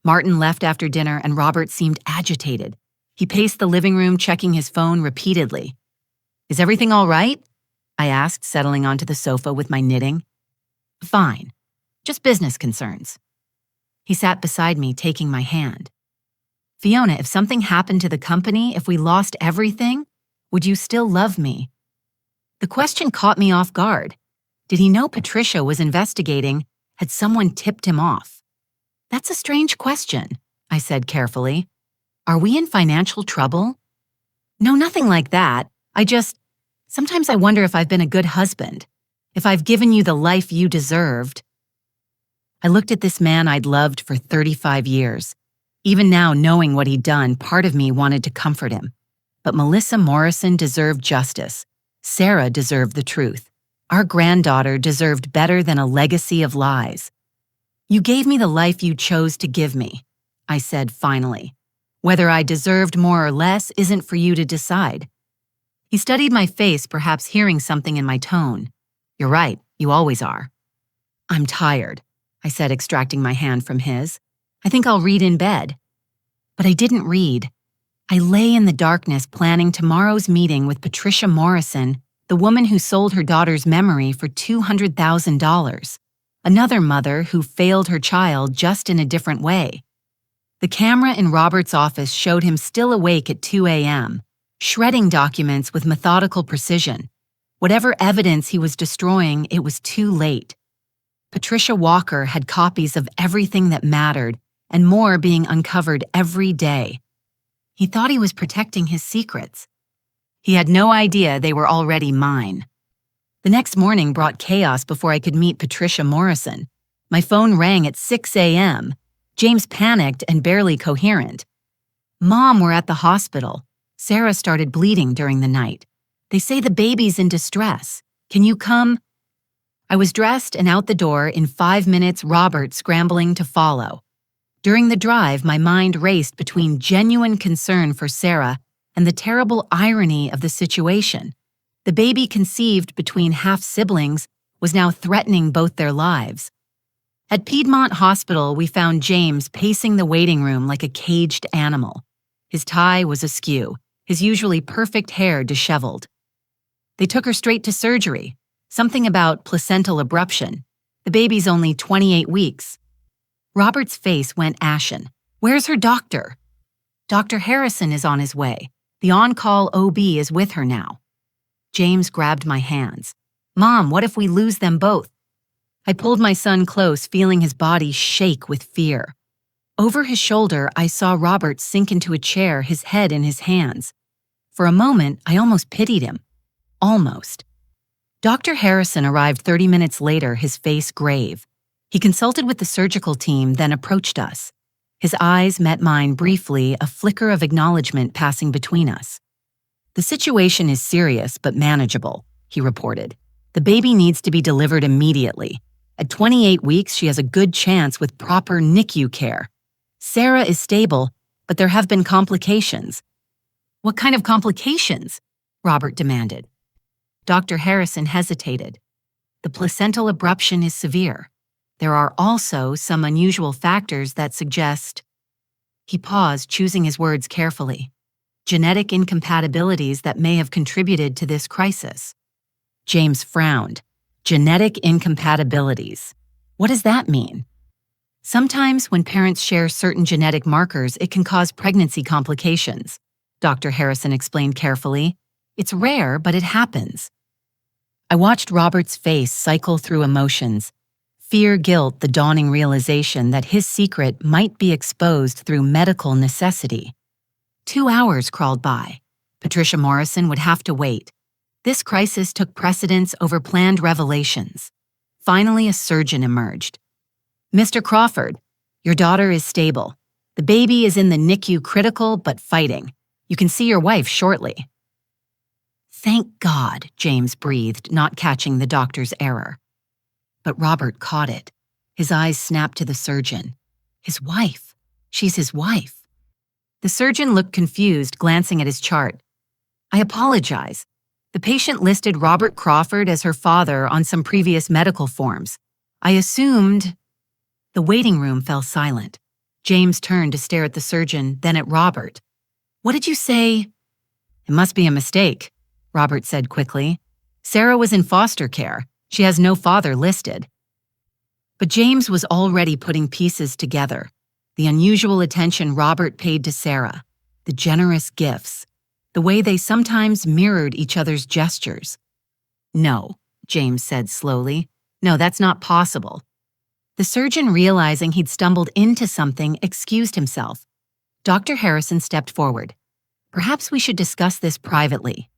Martin left after dinner and Robert seemed agitated. He paced the living room, checking his phone repeatedly. Is everything all right? I asked, settling onto the sofa with my knitting. Fine. Just business concerns. He sat beside me, taking my hand. Fiona, if something happened to the company, if we lost everything, would you still love me? The question caught me off guard. Did he know Patricia was investigating? Had someone tipped him off? That's a strange question, I said carefully. Are we in financial trouble? No, nothing like that. Sometimes I wonder if I've been a good husband, if I've given you the life you deserved. I looked at this man I'd loved for 35 years. Even now, knowing what he'd done, part of me wanted to comfort him. But Melissa Morrison deserved justice. Sarah deserved the truth. Our granddaughter deserved better than a legacy of lies. You gave me the life you chose to give me, I said finally. Whether I deserved more or less isn't for you to decide. He studied my face, perhaps hearing something in my tone. You're right, you always are. I'm tired, I said, extracting my hand from his. I think I'll read in bed. But I didn't read. I lay in the darkness planning tomorrow's meeting with Patricia Morrison, the woman who sold her daughter's memory for $200,000. Another mother who failed her child just in a different way. The camera in Robert's office showed him still awake at 2 a.m., shredding documents with methodical precision. Whatever evidence he was destroying, it was too late. Patricia Walker had copies of everything that mattered, and more being uncovered every day. He thought he was protecting his secrets. He had no idea they were already mine. The next morning brought chaos before I could meet Patricia Morrison. My phone rang at 6 a.m., James panicked and barely coherent. Mom, we're at the hospital. Sarah started bleeding during the night. They say the baby's in distress. Can you come? I was dressed and out the door in 5 minutes, Robert scrambling to follow. During the drive, my mind raced between genuine concern for Sarah and the terrible irony of the situation. The baby conceived between half-siblings was now threatening both their lives. At Piedmont Hospital, we found James pacing the waiting room like a caged animal. His tie was askew, his usually perfect hair disheveled. They took her straight to surgery. Something about placental abruption. The baby's only 28 weeks. Robert's face went ashen. Where's her doctor? Dr. Harrison is on his way. The on-call OB is with her now. James grabbed my hands. Mom, what if we lose them both? I pulled my son close, feeling his body shake with fear. Over his shoulder, I saw Robert sink into a chair, his head in his hands. For a moment, I almost pitied him. Almost. Dr. Harrison arrived 30 minutes later, his face grave. He consulted with the surgical team, then approached us. His eyes met mine briefly, a flicker of acknowledgement passing between us. The situation is serious but manageable, he reported. The baby needs to be delivered immediately. At 28 weeks, she has a good chance with proper NICU care. Sarah is stable, but there have been complications. What kind of complications? Robert demanded. Dr. Harrison hesitated. The placental abruption is severe. There are also some unusual factors that suggest... He paused, choosing his words carefully. genetic incompatibilities that may have contributed to this crisis. James frowned. Genetic incompatibilities. What does that mean? Sometimes when parents share certain genetic markers, it can cause pregnancy complications, Dr. Harrison explained carefully. It's rare, but it happens. I watched Robert's face cycle through emotions. Fear, guilt, the dawning realization that his secret might be exposed through medical necessity. 2 hours crawled by. Patricia Morrison would have to wait. This crisis took precedence over planned revelations. Finally, a surgeon emerged. Mr. Crawford, your daughter is stable. The baby is in the NICU critical but fighting. You can see your wife shortly. Thank God, James breathed, not catching the doctor's error. But Robert caught it. His eyes snapped to the surgeon. His wife. She's his wife. The surgeon looked confused, glancing at his chart. I apologize. The patient listed Robert Crawford as her father on some previous medical forms. I assumed... The waiting room fell silent. James turned to stare at the surgeon, then at Robert. What did you say? It must be a mistake, Robert said quickly. Sarah was in foster care. She has no father listed. But James was already putting pieces together. The unusual attention Robert paid to Sarah, the generous gifts, the way they sometimes mirrored each other's gestures. No, James said slowly. No, that's not possible. The surgeon, realizing he'd stumbled into something, excused himself. Dr. Harrison stepped forward. Perhaps we should discuss this privately.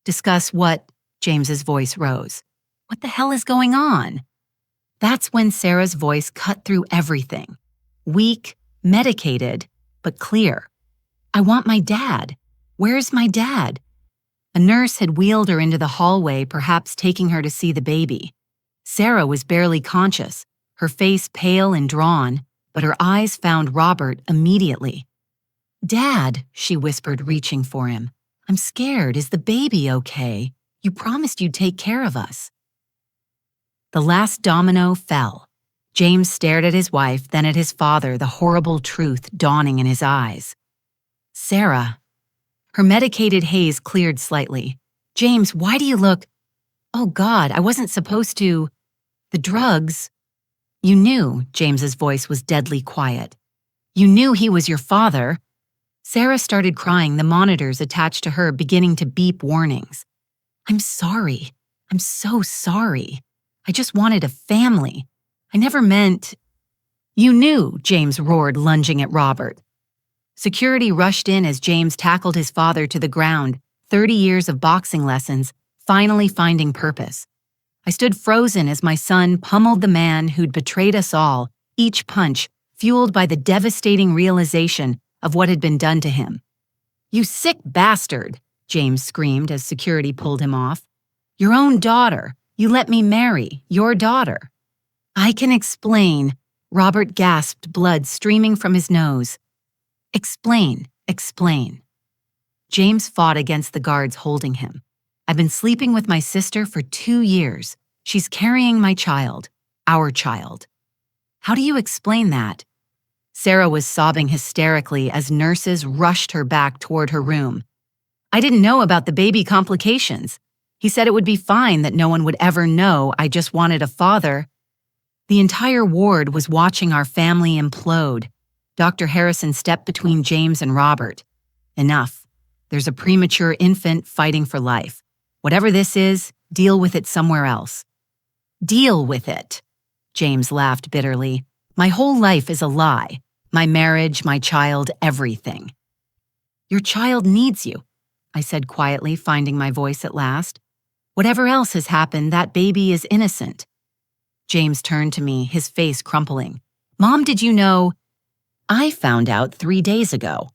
Discuss what? James's voice rose. What the hell is going on? That's when Sarah's voice cut through everything. Weak, medicated, but clear. I want my dad. Where's my dad? A nurse had wheeled her into the hallway, perhaps taking her to see the baby. Sarah was barely conscious, her face pale and drawn, but her eyes found Robert immediately. Dad, she whispered, reaching for him. I'm scared. Is the baby okay? You promised you'd take care of us. The last domino fell. James stared at his wife, then at his father, the horrible truth dawning in his eyes. Sarah. Her medicated haze cleared slightly. James, why do you look... Oh God, I wasn't supposed to... The drugs... You knew, James's voice was deadly quiet. You knew he was your father. Sarah started crying, the monitors attached to her beginning to beep warnings. I'm sorry. I'm so sorry. I just wanted a family. I never meant... You knew, James roared, lunging at Robert. Security rushed in as James tackled his father to the ground, 30 years of boxing lessons, finally finding purpose. I stood frozen as my son pummeled the man who'd betrayed us all, each punch fueled by the devastating realization of what had been done to him. You sick bastard, James screamed as security pulled him off. Your own daughter. You let me marry your daughter. I can explain, Robert gasped, blood streaming from his nose. Explain, explain. James fought against the guards holding him. I've been sleeping with my sister for 2 years. She's carrying my child, our child. How do you explain that? Sarah was sobbing hysterically as nurses rushed her back toward her room. I didn't know about the baby complications. He said it would be fine, that no one would ever know I just wanted a father. The entire ward was watching our family implode. Dr. Harrison stepped between James and Robert. Enough. There's a premature infant fighting for life. Whatever this is, deal with it somewhere else. Deal with it. James laughed bitterly. My whole life is a lie. My marriage, my child, everything. Your child needs you, I said quietly, finding my voice at last. Whatever else has happened, that baby is innocent. James turned to me, his face crumpling. Mom, did you know? I found out 3 days ago.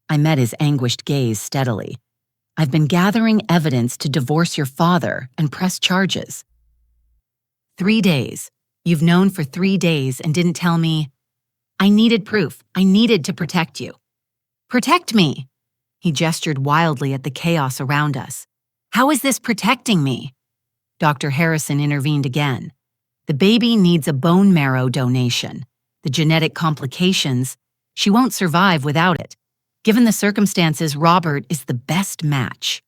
I met his anguished gaze steadily. I've been gathering evidence to divorce your father and press charges. 3 days. You've known for 3 days and didn't tell me. I needed proof. I needed to protect you. Protect me. He gestured wildly at the chaos around us. How is this protecting me? Dr. Harrison intervened again. The baby needs a bone marrow donation. The genetic complications, she won't survive without it. Given the circumstances, Robert is the best match.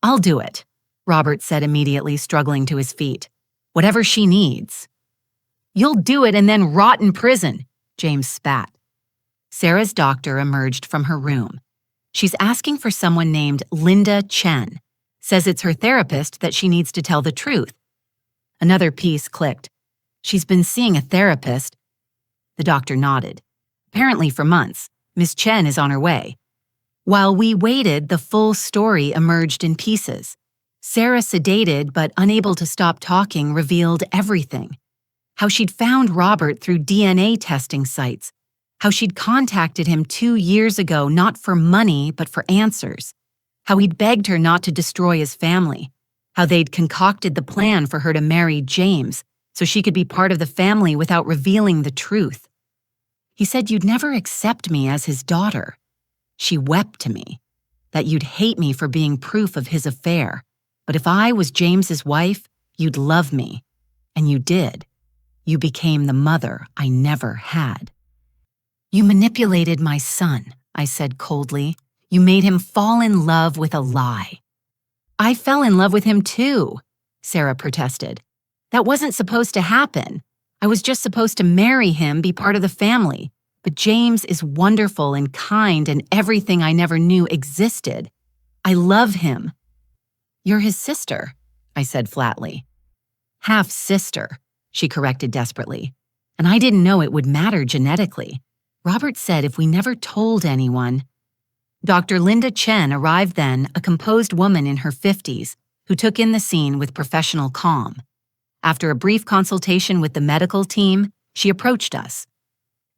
I'll do it, Robert said immediately, struggling to his feet. Whatever she needs. You'll do it and then rot in prison, James spat. Sarah's doctor emerged from her room. She's asking for someone named Linda Chen. Says it's her therapist that she needs to tell the truth. Another piece clicked. She's been seeing a therapist. The doctor nodded. Apparently for months. Miss Chen is on her way. While we waited, the full story emerged in pieces. Sarah, sedated but unable to stop talking, revealed everything. How she'd found Robert through DNA testing sites. How she'd contacted him 2 years ago, not for money, but for answers. How he'd begged her not to destroy his family. How they'd concocted the plan for her to marry James so she could be part of the family without revealing the truth. He said you'd never accept me as his daughter. She wept to me. That you'd hate me for being proof of his affair. But if I was James's wife, you'd love me. And you did. You became the mother I never had. You manipulated my son, I said coldly. You made him fall in love with a lie. I fell in love with him too, Sarah protested. That wasn't supposed to happen. I was just supposed to marry him, be part of the family. But James is wonderful and kind and everything I never knew existed. I love him. You're his sister, I said flatly. Half-sister, she corrected desperately. And I didn't know it would matter genetically. Robert said if we never told anyone. Dr. Linda Chen arrived then, a composed woman in her 50s, who took in the scene with professional calm. After a brief consultation with the medical team, she approached us.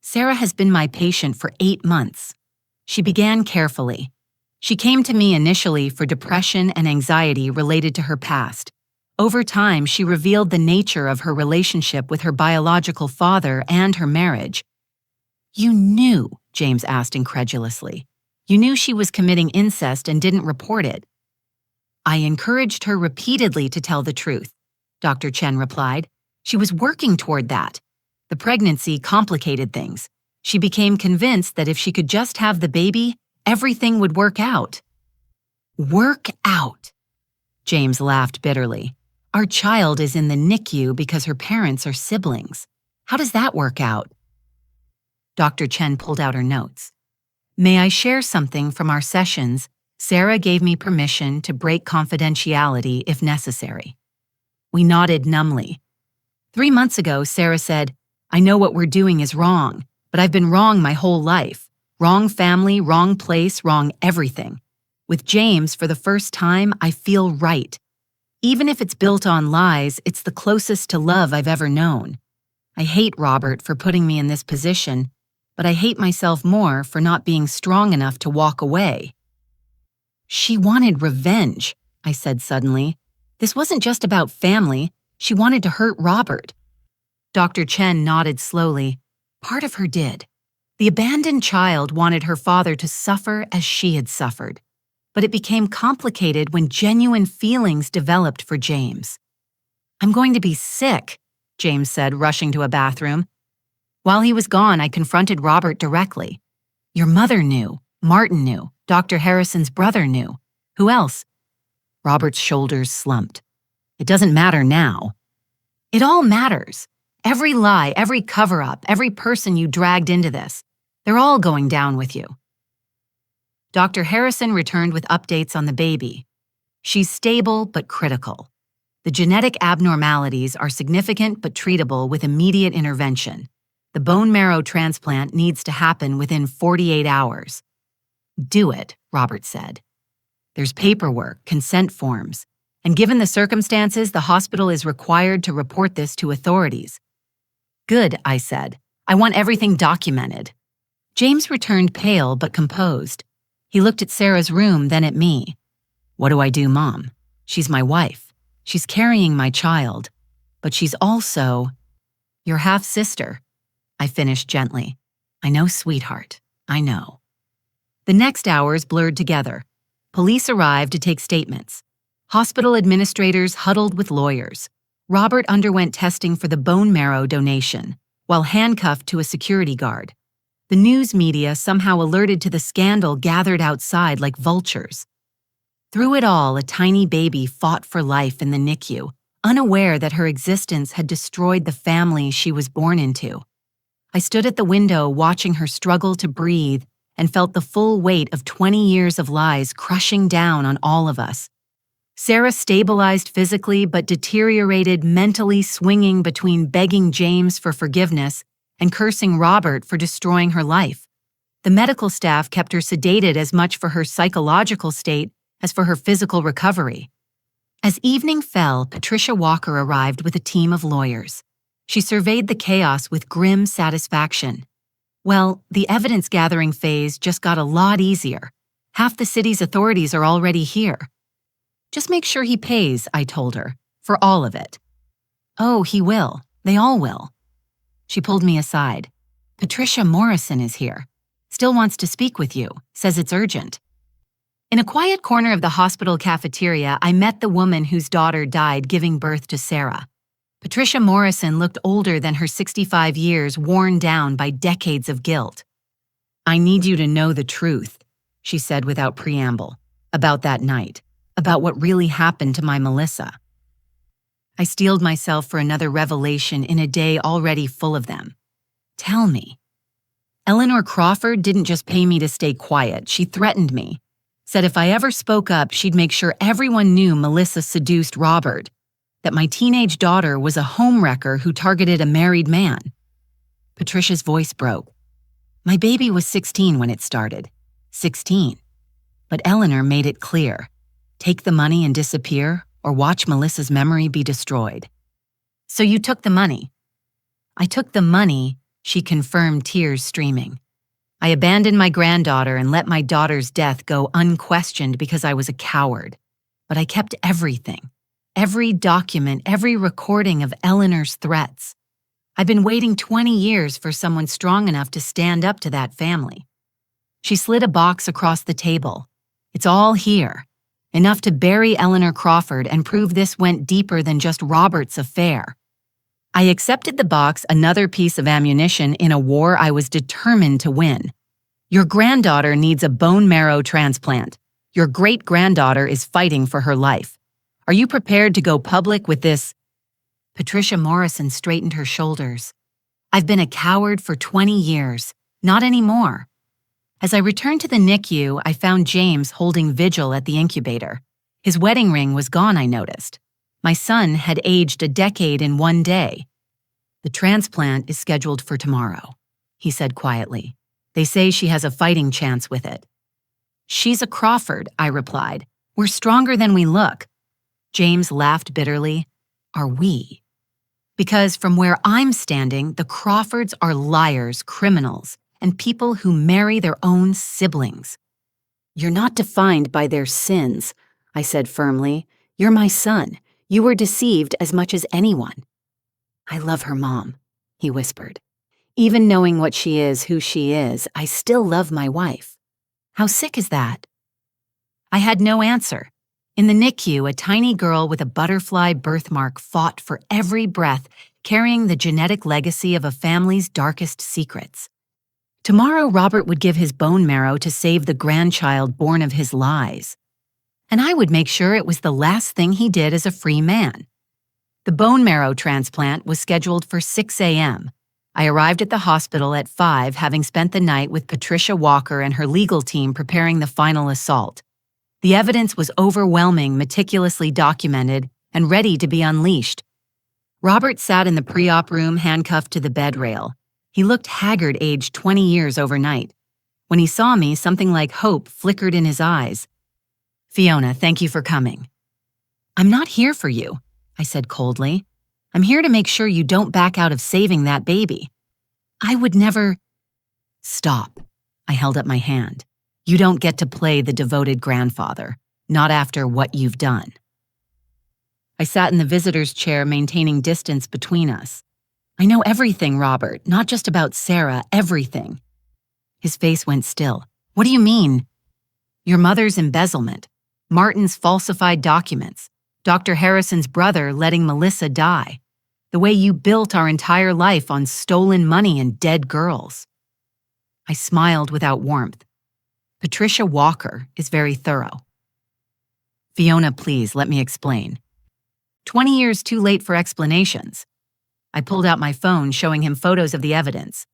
Sarah has been my patient for 8 months. She began carefully. She came to me initially for depression and anxiety related to her past. Over time, she revealed the nature of her relationship with her biological father and her marriage. You knew, James asked incredulously. You knew she was committing incest and didn't report it. I encouraged her repeatedly to tell the truth, Dr. Chen replied. She was working toward that. The pregnancy complicated things. She became convinced that if she could just have the baby, everything would work out. Work out? James laughed bitterly. Our child is in the NICU because her parents are siblings. How does that work out? Dr. Chen pulled out her notes. May I share something from our sessions? Sarah gave me permission to break confidentiality if necessary. We nodded numbly. 3 months ago, Sarah said, I know what we're doing is wrong, but I've been wrong my whole life. Wrong family, wrong place, wrong everything. With James, for the first time, I feel right. Even if it's built on lies, it's the closest to love I've ever known. I hate Robert for putting me in this position, but I hate myself more for not being strong enough to walk away. She wanted revenge, I said suddenly. This wasn't just about family. She wanted to hurt Robert. Dr. Chen nodded slowly. Part of her did. The abandoned child wanted her father to suffer as she had suffered. But it became complicated when genuine feelings developed for James. I'm going to be sick, James said, rushing to a bathroom. While he was gone, I confronted Robert directly. Your mother knew. Martin knew. Dr. Harrison's brother knew. Who else? Robert's shoulders slumped. It doesn't matter now. It all matters. Every lie, every cover-up, every person you dragged into this. They're all going down with you. Dr. Harrison returned with updates on the baby. She's stable but critical. The genetic abnormalities are significant but treatable with immediate intervention. The bone marrow transplant needs to happen within 48 hours. Do it, Robert said. There's paperwork, consent forms, and given the circumstances, the hospital is required to report this to authorities. Good, I said. I want everything documented. James returned pale but composed. He looked at Sarah's room, then at me. What do I do, Mom? She's my wife. She's carrying my child. But she's also your half-sister. I finished gently. I know, sweetheart. I know. The next hours blurred together. Police arrived to take statements. Hospital administrators huddled with lawyers. Robert underwent testing for the bone marrow donation, while handcuffed to a security guard. The news media, somehow alerted to the scandal, gathered outside like vultures. Through it all, a tiny baby fought for life in the NICU, unaware that her existence had destroyed the family she was born into. I stood at the window watching her struggle to breathe and felt the full weight of 20 years of lies crushing down on all of us. Sarah stabilized physically but deteriorated mentally, swinging between begging James for forgiveness and cursing Robert for destroying her life. The medical staff kept her sedated as much for her psychological state as for her physical recovery. As evening fell, Patricia Walker arrived with a team of lawyers. She surveyed the chaos with grim satisfaction. Well, the evidence-gathering phase just got a lot easier. Half the city's authorities are already here. Just make sure he pays, I told her, for all of it. Oh, he will. They all will. She pulled me aside. Patricia Morrison is here. Still wants to speak with you, says it's urgent. In a quiet corner of the hospital cafeteria, I met the woman whose daughter died giving birth to Sarah. Patricia Morrison looked older than her 65 years, worn down by decades of guilt. I need you to know the truth, she said without preamble, about that night, about what really happened to my Melissa. I steeled myself for another revelation in a day already full of them. Tell me. Eleanor Crawford didn't just pay me to stay quiet, she threatened me. Said if I ever spoke up, she'd make sure everyone knew Melissa seduced Robert, that my teenage daughter was a homewrecker who targeted a married man. Patricia's voice broke. My baby was 16 when it started. 16. But Eleanor made it clear. Take the money and disappear, or watch Melissa's memory be destroyed. So you took the money. I took the money, she confirmed, tears streaming. I abandoned my granddaughter and let my daughter's death go unquestioned because I was a coward. But I kept everything. Every document, every recording of Eleanor's threats. I've been waiting 20 years for someone strong enough to stand up to that family. She slid a box across the table. It's all here. Enough to bury Eleanor Crawford and prove this went deeper than just Robert's affair. I accepted the box, another piece of ammunition in a war I was determined to win. Your granddaughter needs a bone marrow transplant. Your great-granddaughter is fighting for her life. Are you prepared to go public with this? Patricia Morrison straightened her shoulders. I've been a coward for 20 years. Not anymore. As I returned to the NICU, I found James holding vigil at the incubator. His wedding ring was gone, I noticed. My son had aged a decade in one day. The transplant is scheduled for tomorrow, he said quietly. They say she has a fighting chance with it. She's a Crawford, I replied. We're stronger than we look. James laughed bitterly. Are we? Because from where I'm standing, the Crawfords are liars, criminals, and people who marry their own siblings. You're not defined by their sins, I said firmly. You're my son. You were deceived as much as anyone. I love her mom, he whispered. Even knowing what she is, who she is, I still love my wife. How sick is that? I had no answer. In the NICU, a tiny girl with a butterfly birthmark fought for every breath, carrying the genetic legacy of a family's darkest secrets. Tomorrow, Robert would give his bone marrow to save the grandchild born of his lies. And I would make sure it was the last thing he did as a free man. The bone marrow transplant was scheduled for 6 a.m. I arrived at the hospital at 5, having spent the night with Patricia Walker and her legal team preparing the final assault. The evidence was overwhelming, meticulously documented, and ready to be unleashed. Robert sat in the pre-op room, handcuffed to the bed rail. He looked haggard, aged 20 years overnight. When he saw me, something like hope flickered in his eyes. Fiona, thank you for coming. I'm not here for you, I said coldly. I'm here to make sure you don't back out of saving that baby. I would never... Stop. I held up my hand. You don't get to play the devoted grandfather, not after what you've done. I sat in the visitor's chair, maintaining distance between us. I know everything, Robert, not just about Sarah, everything. His face went still. What do you mean? Your mother's embezzlement, Martin's falsified documents, Dr. Harrison's brother letting Melissa die, the way you built our entire life on stolen money and dead girls. I smiled without warmth. Patricia Walker is very thorough. Fiona, please, let me explain. 20 years too late for explanations. I pulled out my phone, showing him photos of the evidence.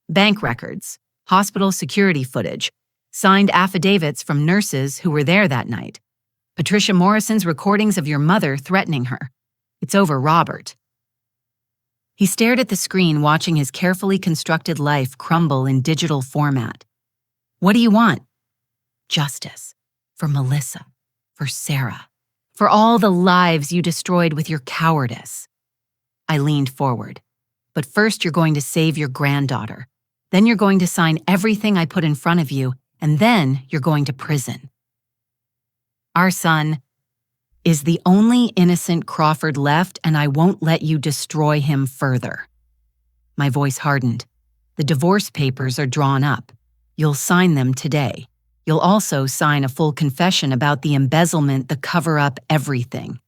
Bank records, hospital security footage, signed affidavits from nurses who were there that night. Patricia Morrison's recordings of your mother threatening her. It's over, Robert. He stared at the screen, watching his carefully constructed life crumble in digital format. What do you want? Justice. For Melissa. For Sarah. For all the lives you destroyed with your cowardice. I leaned forward. But first you're going to save your granddaughter. Then you're going to sign everything I put in front of you, and then you're going to prison. Our son is the only innocent Crawford left, and I won't let you destroy him further. My voice hardened. The divorce papers are drawn up. You'll sign them today. You'll also sign a full confession about the embezzlement, the cover-up, everything.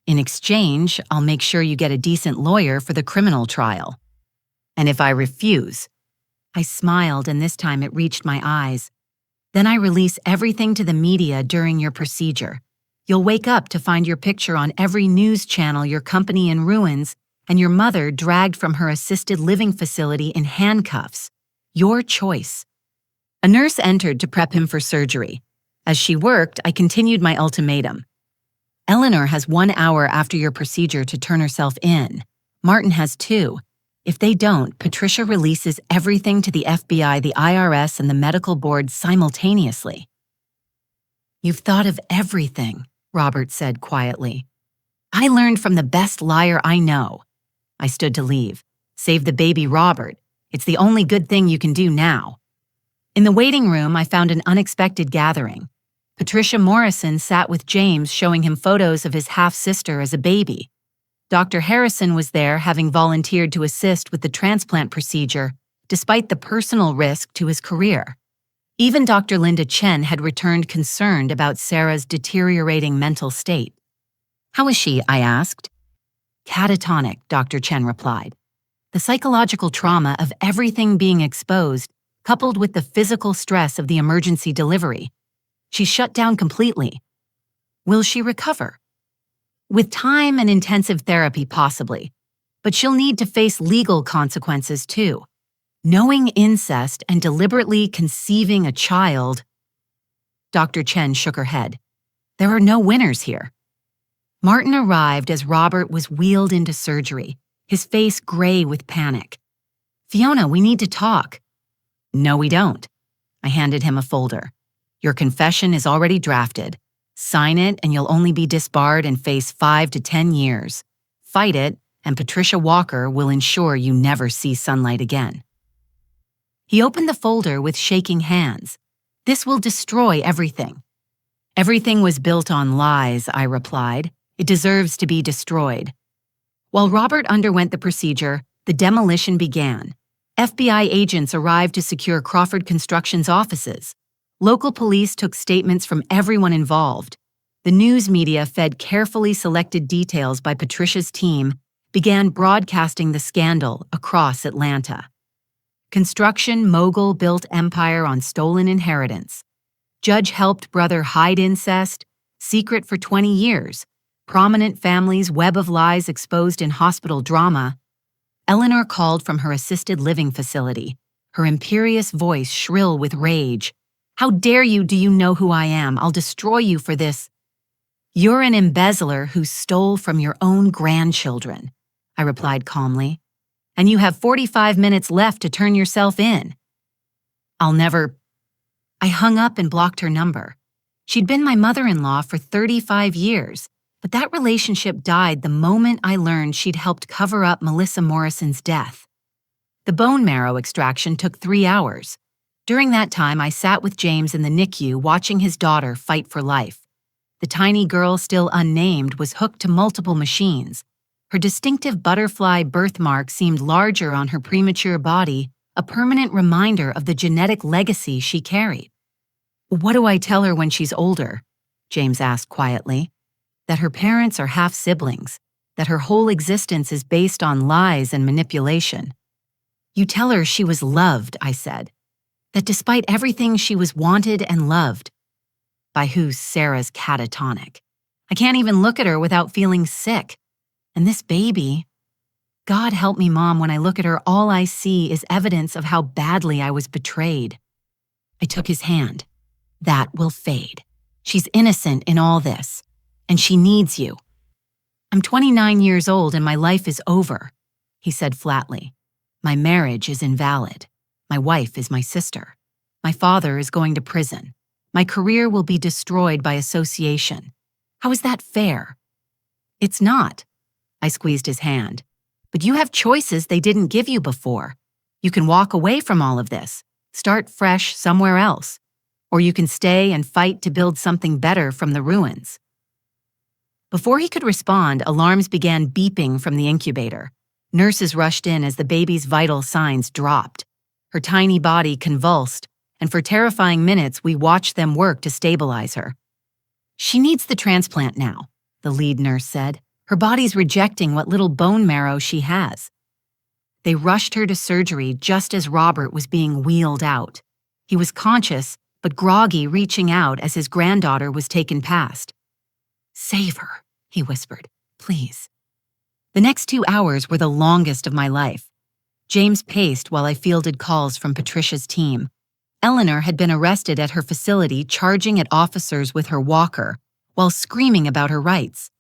In exchange, I'll make sure you get a decent lawyer for the criminal trial. And if I refuse, I smiled, and this time it reached my eyes. Then I release everything to the media during your procedure. You'll wake up to find your picture on every news channel, your company in ruins, and your mother dragged from her assisted living facility in handcuffs. Your choice. A nurse entered to prep him for surgery. As she worked, I continued my ultimatum. Eleanor has 1 hour after your procedure to turn herself in. Martin has 2. If they don't, Patricia releases everything to the FBI, the IRS, and the medical board simultaneously. You've thought of everything, Robert said quietly. I learned from the best liar I know. I stood to leave. Save the baby, Robert. It's the only good thing you can do now. In the waiting room, I found an unexpected gathering. Patricia Morrison sat with James, showing him photos of his half-sister as a baby. Dr. Harrison was there, having volunteered to assist with the transplant procedure, despite the personal risk to his career. Even Dr. Linda Chen had returned, concerned about Sarah's deteriorating mental state. How is she? I asked. Catatonic, Dr. Chen replied. The psychological trauma of everything being exposed, coupled with the physical stress of the emergency delivery. She's shut down completely. Will she recover? With time and intensive therapy, possibly. But she'll need to face legal consequences, too. Knowing incest and deliberately conceiving a child. Dr. Chen shook her head. There are no winners here. Martin arrived as Robert was wheeled into surgery, his face gray with panic. Fiona, we need to talk. No, we don't. I handed him a folder. Your confession is already drafted. Sign it and you'll only be disbarred and face 5 to 10 years. Fight it, and Patricia Walker will ensure you never see sunlight again. He opened the folder with shaking hands. This will destroy everything. Everything was built on lies, I replied. It deserves to be destroyed. While Robert underwent the procedure, the demolition began. FBI agents arrived to secure Crawford Construction's offices. Local police took statements from everyone involved. The news media, fed carefully selected details by Patricia's team, began broadcasting the scandal across Atlanta. Construction mogul built empire on stolen inheritance. Judge helped brother hide incest, secret for 20 years. Prominent families, web of lies exposed in hospital drama. Eleanor called from her assisted living facility, her imperious voice shrill with rage. How dare you? Do you know who I am? I'll destroy you for this. You're an embezzler who stole from your own grandchildren, I replied calmly. And you have 45 minutes left to turn yourself in. I'll never. I hung up and blocked her number. She'd been my mother-in-law for 35 years, but that relationship died the moment I learned she'd helped cover up Melissa Morrison's death. The bone marrow extraction took 3 hours. During that time, I sat with James in the NICU watching his daughter fight for life. The tiny girl, still unnamed, was hooked to multiple machines. Her distinctive butterfly birthmark seemed larger on her premature body, a permanent reminder of the genetic legacy she carried. What do I tell her when she's older? James asked quietly. That her parents are half-siblings, that her whole existence is based on lies and manipulation. You tell her she was loved, I said. That despite everything, she was wanted and loved. By who? Sarah's catatonic. I can't even look at her without feeling sick. And this baby... God help me, Mom, when I look at her, all I see is evidence of how badly I was betrayed. I took his hand. That will fade. She's innocent in all this, and she needs you. I'm 29 years old and my life is over, he said flatly. My marriage is invalid. My wife is my sister. My father is going to prison. My career will be destroyed by association. How is that fair? It's not. I squeezed his hand. But you have choices they didn't give you before. You can walk away from all of this, start fresh somewhere else, or you can stay and fight to build something better from the ruins. Before he could respond, alarms began beeping from the incubator. Nurses rushed in as the baby's vital signs dropped. Her tiny body convulsed, and for terrifying minutes we watched them work to stabilize her. She needs the transplant now, the lead nurse said. Her body's rejecting what little bone marrow she has. They rushed her to surgery just as Robert was being wheeled out. He was conscious, but groggy, reaching out as his granddaughter was taken past. Save her, he whispered, please. The next 2 hours were the longest of my life. James paced while I fielded calls from Patricia's team. Eleanor had been arrested at her facility, charging at officers with her walker, while screaming about her rights.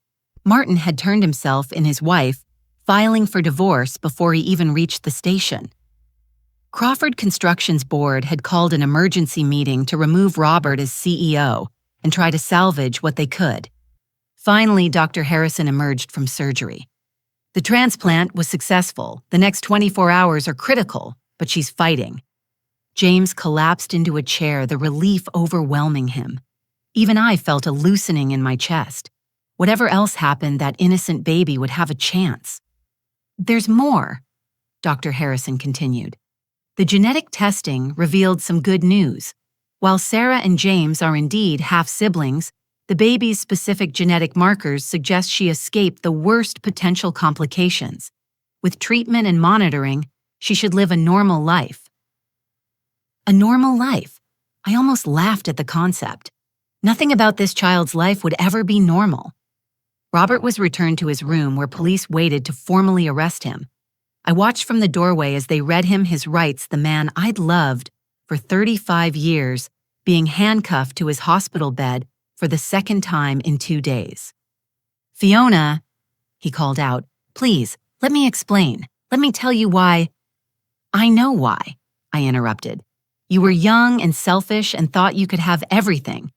Martin had turned himself in his wife, filing for divorce before he even reached the station. Crawford Construction's board had called an emergency meeting to remove Robert as CEO and try to salvage what they could. Finally, Dr. Harrison emerged from surgery. The transplant was successful. The next 24 hours are critical, but she's fighting. James collapsed into a chair, the relief overwhelming him. Even I felt a loosening in my chest. Whatever else happened, that innocent baby would have a chance. There's more, Dr. Harrison continued. The genetic testing revealed some good news. While Sarah and James are indeed half-siblings, the baby's specific genetic markers suggest she escaped the worst potential complications. With treatment and monitoring, she should live a normal life. A normal life? I almost laughed at the concept. Nothing about this child's life would ever be normal. Robert was returned to his room where police waited to formally arrest him. I watched from the doorway as they read him his rights, the man I'd loved for 35 years, being handcuffed to his hospital bed for the second time in 2 days. Fiona, he called out, please, let me explain. Let me tell you why. I know why, I interrupted. You were young and selfish and thought you could have everything.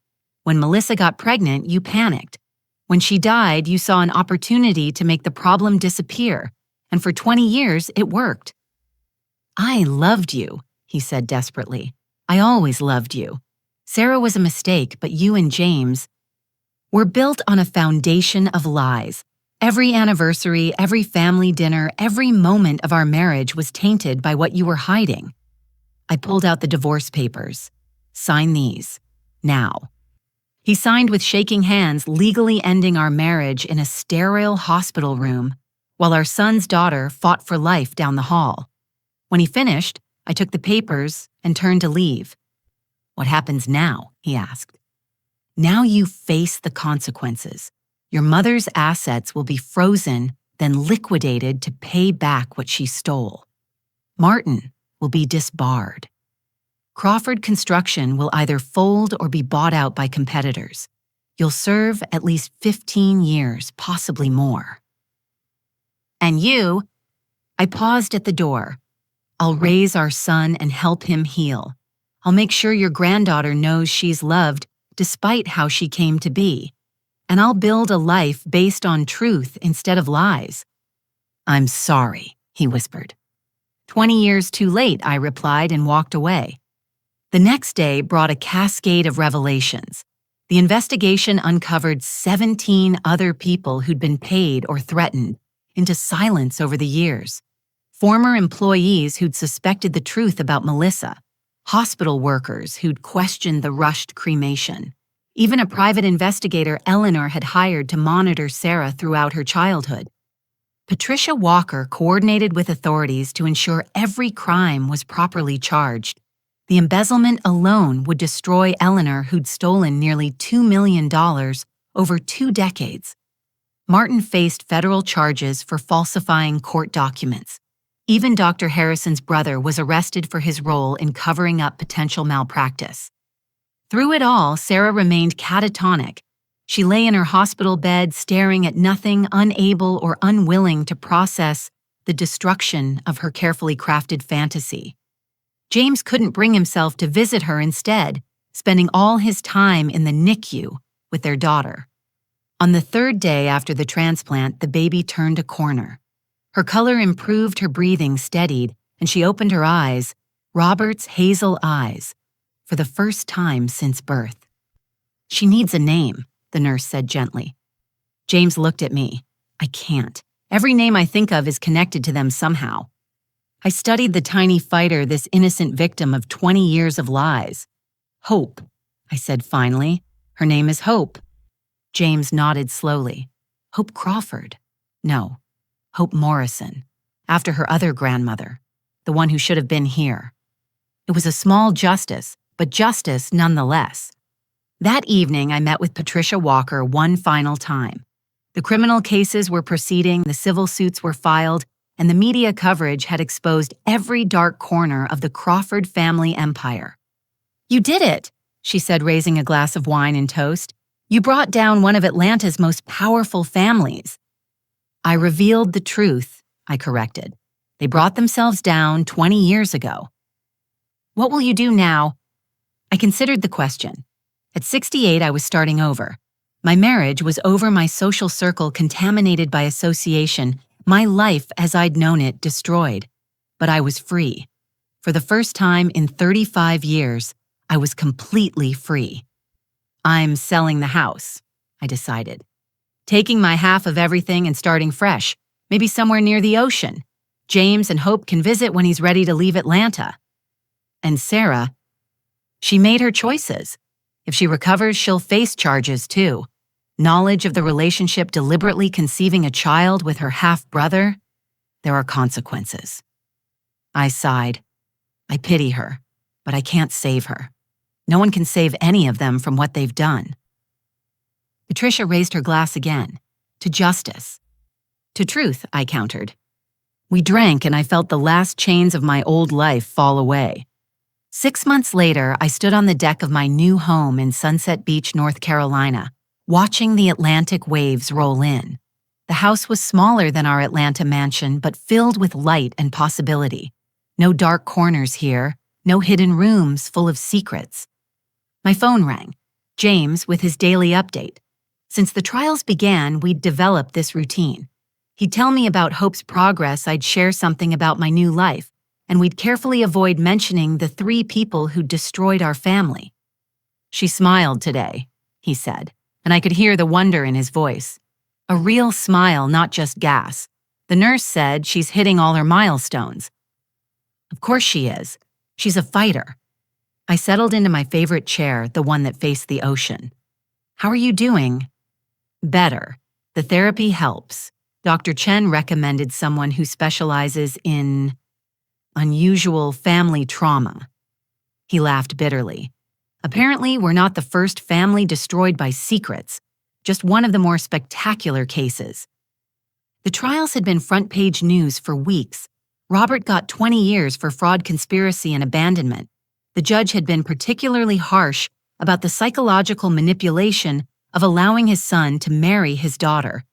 When Melissa got pregnant, you panicked. When she died, you saw an opportunity to make the problem disappear, and for 20 years, it worked. I loved you, he said desperately. I always loved you. Sarah was a mistake, but you and James were built on a foundation of lies. Every anniversary, every family dinner, every moment of our marriage was tainted by what you were hiding. I pulled out the divorce papers. Sign these. Now. He signed with shaking hands, legally ending our marriage in a sterile hospital room, while our son's daughter fought for life down the hall. When he finished, I took the papers and turned to leave. What happens now? He asked. Now you face the consequences. Your mother's assets will be frozen, then liquidated to pay back what she stole. Martin will be disbarred. Crawford Construction will either fold or be bought out by competitors. You'll serve at least 15 years, possibly more. And you? I paused at the door. I'll raise our son and help him heal. I'll make sure your granddaughter knows she's loved despite how she came to be. And I'll build a life based on truth instead of lies. I'm sorry, he whispered. 20 years too late, I replied and walked away. The next day brought a cascade of revelations. The investigation uncovered 17 other people who'd been paid or threatened into silence over the years. Former employees who'd suspected the truth about Melissa, hospital workers who'd questioned the rushed cremation, even a private investigator Eleanor had hired to monitor Sarah throughout her childhood. Patricia Walker coordinated with authorities to ensure every crime was properly charged. The embezzlement alone would destroy Eleanor, who'd stolen nearly $2 million over 2 decades. Martin faced federal charges for falsifying court documents. Even Dr. Harrison's brother was arrested for his role in covering up potential malpractice. Through it all, Sarah remained catatonic. She lay in her hospital bed, staring at nothing, unable or unwilling to process the destruction of her carefully crafted fantasy. James couldn't bring himself to visit her instead, spending all his time in the NICU with their daughter. On the 3rd day after the transplant, the baby turned a corner. Her color improved, her breathing steadied, and she opened her eyes, Robert's hazel eyes, for the first time since birth. "She needs a name," the nurse said gently. James looked at me. "I can't. Every name I think of is connected to them somehow. I studied the tiny fighter, this innocent victim of 20 years of lies. Hope," I said finally. "Her name is Hope." James nodded slowly. "Hope Crawford? No, Hope Morrison, after her other grandmother, the one who should have been here." It was a small justice, but justice nonetheless. That evening, I met with Patricia Walker one final time. The criminal cases were proceeding, the civil suits were filed, and the media coverage had exposed every dark corner of the Crawford family empire. "You did it," she said, raising a glass of wine and toast. "You brought down one of Atlanta's most powerful families." "I revealed the truth," I corrected. "They brought themselves down 20 years ago." "What will you do now?" I considered the question. At 68, I was starting over. My marriage was over, my social circle contaminated by association, my life as I'd known it destroyed. But I was free. For the first time in 35 years, I was completely free. "I'm selling the house," I decided. "Taking my half of everything and starting fresh, maybe somewhere near the ocean. James and Hope can visit when he's ready to leave Atlanta." And Sarah, she made her choices. If she recovers, she'll face charges too. Knowledge of the relationship, deliberately conceiving a child with her half-brother, there are consequences. I sighed. I pity her, but I can't save her. No one can save any of them from what they've done. Patricia raised her glass again. "To justice." "To truth," I countered. We drank, and I felt the last chains of my old life fall away. 6 months later, I stood on the deck of my new home in Sunset Beach, North Carolina, watching the Atlantic waves roll in. The house was smaller than our Atlanta mansion, but filled with light and possibility. No dark corners here, no hidden rooms full of secrets. My phone rang. James with his daily update. Since the trials began, we'd developed this routine. He'd tell me about Hope's progress, I'd share something about my new life, and we'd carefully avoid mentioning the 3 people who'd destroyed our family. "She smiled today," he said, and I could hear the wonder in his voice. A real smile, not just gas. The nurse said she's hitting all her milestones. Of course she is. She's a fighter. I settled into my favorite chair, the one that faced the ocean. "How are you doing?" "Better. The therapy helps. Dr. Chen recommended someone who specializes in unusual family trauma." He laughed bitterly. "Apparently, we're not the first family destroyed by secrets, just one of the more spectacular cases." The trials had been front-page news for weeks. Robert got 20 years for fraud, conspiracy, and abandonment. The judge had been particularly harsh about the psychological manipulation of allowing his son to marry his daughter.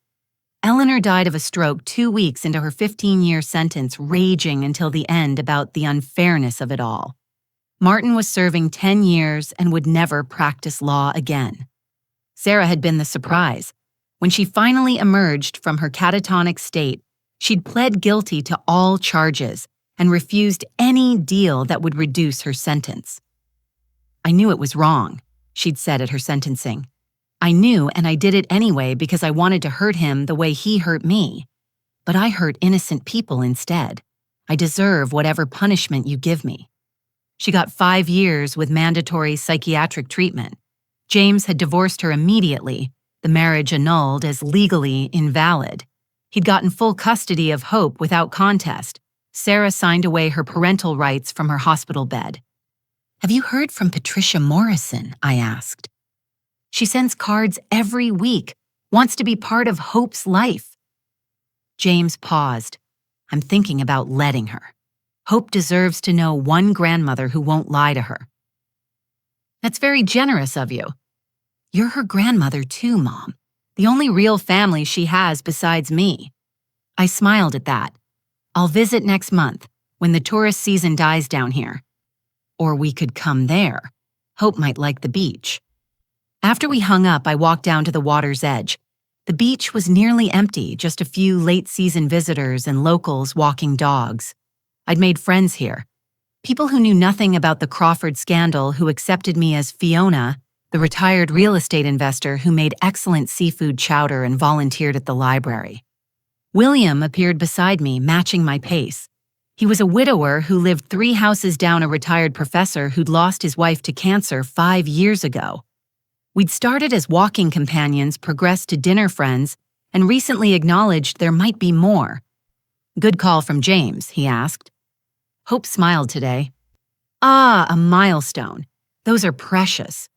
Eleanor died of a stroke 2 weeks into her 15-year sentence, raging until the end about the unfairness of it all. Martin was serving 10 years and would never practice law again. Sarah had been the surprise. When she finally emerged from her catatonic state, she'd pled guilty to all charges and refused any deal that would reduce her sentence. "I knew it was wrong," she'd said at her sentencing. "I knew, and I did it anyway because I wanted to hurt him the way he hurt me. But I hurt innocent people instead. I deserve whatever punishment you give me." She got 5 years with mandatory psychiatric treatment. James had divorced her immediately, the marriage annulled as legally invalid. He'd gotten full custody of Hope without contest. Sarah signed away her parental rights from her hospital bed. "Have you heard from Patricia Morrison?" I asked. "She sends cards every week, wants to be part of Hope's life." James paused. "I'm thinking about letting her. Hope deserves to know one grandmother who won't lie to her." "That's very generous of you." "You're her grandmother too, Mom. The only real family she has besides me." I smiled at that. "I'll visit next month, when the tourist season dies down here. Or we could come there. Hope might like the beach." After we hung up, I walked down to the water's edge. The beach was nearly empty, just a few late-season visitors and locals walking dogs. I'd made friends here. People who knew nothing about the Crawford scandal, who accepted me as Fiona, the retired real estate investor who made excellent seafood chowder and volunteered at the library. William appeared beside me, matching my pace. He was a widower who lived 3 houses down a retired professor who'd lost his wife to cancer 5 years ago. We'd started as walking companions, progressed to dinner friends, and recently acknowledged there might be more. "Good call from James," he asked. Hope smiled today. "Ah, a milestone. Those are precious."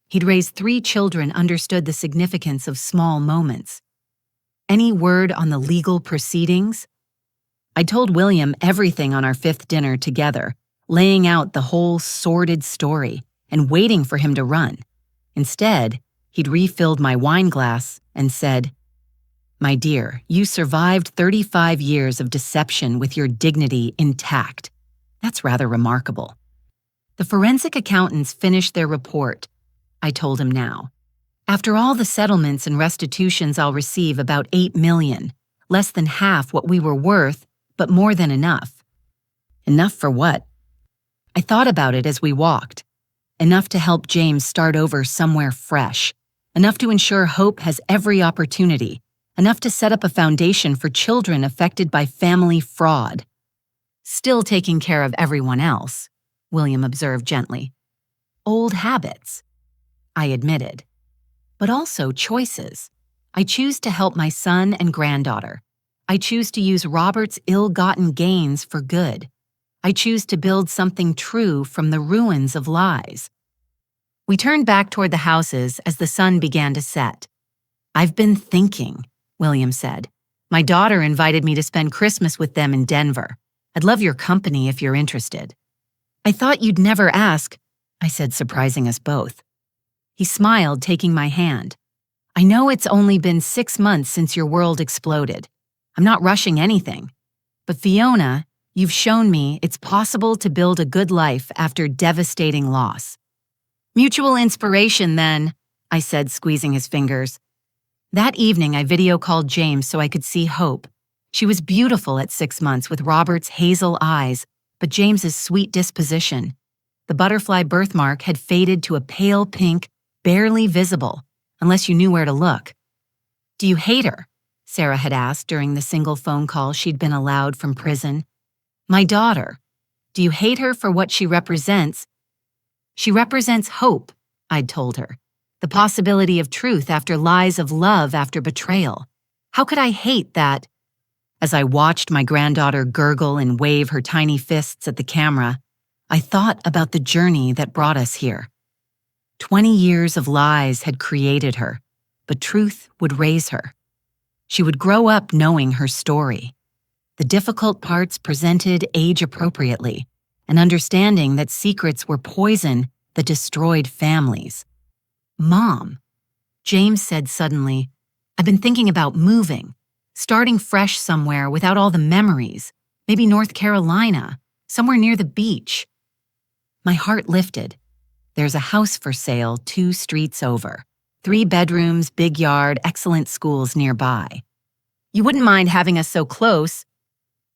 He'd raised 3 children, understood the significance of small moments. "Any word on the legal proceedings?" I told William everything on our 5th dinner together, laying out the whole sordid story and waiting for him to run. Instead, he'd refilled my wine glass and said, "My dear, you survived 35 years of deception with your dignity intact. That's rather remarkable." "The forensic accountants finished their report," I told him now. "After all the settlements and restitutions, I'll receive about $8 million, less than half what we were worth, but more than enough." "Enough for what?" I thought about it as we walked. Enough to help James start over somewhere fresh. Enough to ensure Hope has every opportunity. Enough to set up a foundation for children affected by family fraud. "Still taking care of everyone else," William observed gently. "Old habits," I admitted. "But also choices. I choose to help my son and granddaughter. I choose to use Robert's ill-gotten gains for good. I choose to build something true from the ruins of lies." We turned back toward the houses as the sun began to set. "I've been thinking," William said. "My daughter invited me to spend Christmas with them in Denver. I'd love your company if you're interested." "I thought you'd never ask," I said, surprising us both. He smiled, taking my hand. "I know it's only been 6 months since your world exploded. I'm not rushing anything. But Fiona, you've shown me it's possible to build a good life after devastating loss." "Mutual inspiration, then," I said, squeezing his fingers. That evening, I video-called James so I could see Hope. She was beautiful at 6 months with Robert's hazel eyes, but James's sweet disposition. The butterfly birthmark had faded to a pale pink, barely visible, unless you knew where to look. "Do you hate her?" Sarah had asked during the single phone call she'd been allowed from prison. "My daughter. Do you hate her for what she represents?" "She represents hope," I'd told her. "The possibility of truth after lies, of love after betrayal. How could I hate that?" As I watched my granddaughter gurgle and wave her tiny fists at the camera, I thought about the journey that brought us here. 20 years of lies had created her, but truth would raise her. She would grow up knowing her story. The difficult parts presented age-appropriately, and understanding that secrets were poison that destroyed families. "Mom," James said suddenly, "I've been thinking about moving, starting fresh somewhere without all the memories, maybe North Carolina, somewhere near the beach." My heart lifted. There's a house for sale 2 streets over. 3 bedrooms, big yard, excellent schools nearby. "You wouldn't mind having us so close?"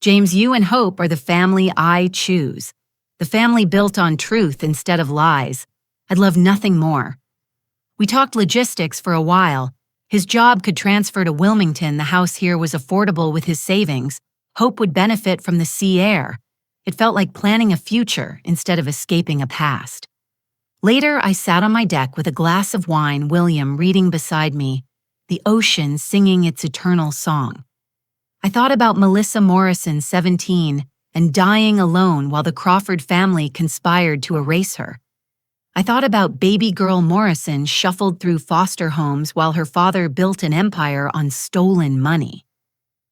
"James, you and Hope are the family I choose. The family built on truth instead of lies. I'd love nothing more." We talked logistics for a while. His job could transfer to Wilmington. The house here was affordable with his savings. Hope would benefit from the sea air. It felt like planning a future instead of escaping a past. Later, I sat on my deck with a glass of wine, William reading beside me, the ocean singing its eternal song. I thought about Melissa Morrison, 17, and dying alone while the Crawford family conspired to erase her. I thought about baby girl Morrison shuffled through foster homes while her father built an empire on stolen money.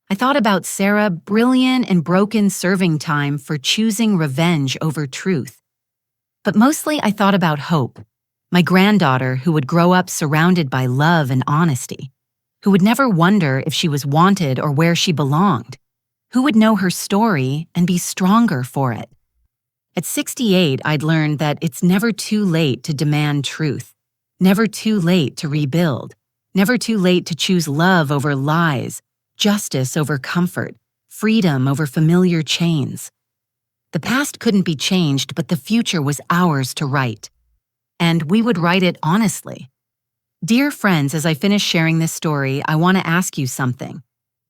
I thought about Sarah, brilliant and broken serving time for choosing revenge over truth. But mostly I thought about Hope, my granddaughter who would grow up surrounded by love and honesty, who would never wonder if she was wanted or where she belonged, who would know her story and be stronger for it. At 68, I'd learned that it's never too late to demand truth, never too late to rebuild, never too late to choose love over lies, justice over comfort, freedom over familiar chains. The past couldn't be changed, but the future was ours to write. And we would write it honestly. Dear friends, as I finish sharing this story, I want to ask you something.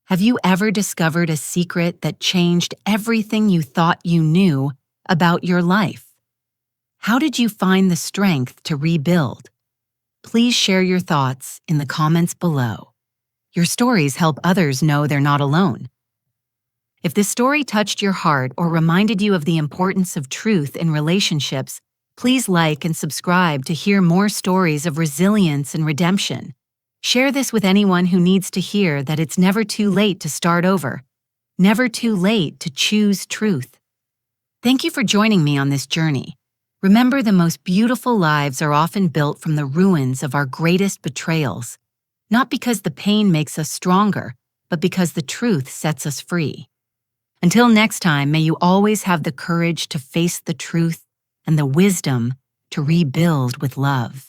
Have you ever discovered a secret that changed everything you thought you knew about your life? How did you find the strength to rebuild? Please share your thoughts in the comments below. Your stories help others know they're not alone. If this story touched your heart or reminded you of the importance of truth in relationships, please like and subscribe to hear more stories of resilience and redemption. Share this with anyone who needs to hear that it's never too late to start over, never too late to choose truth. Thank you for joining me on this journey. Remember, the most beautiful lives are often built from the ruins of our greatest betrayals, not because the pain makes us stronger, but because the truth sets us free. Until next time, may you always have the courage to face the truth and the wisdom to rebuild with love.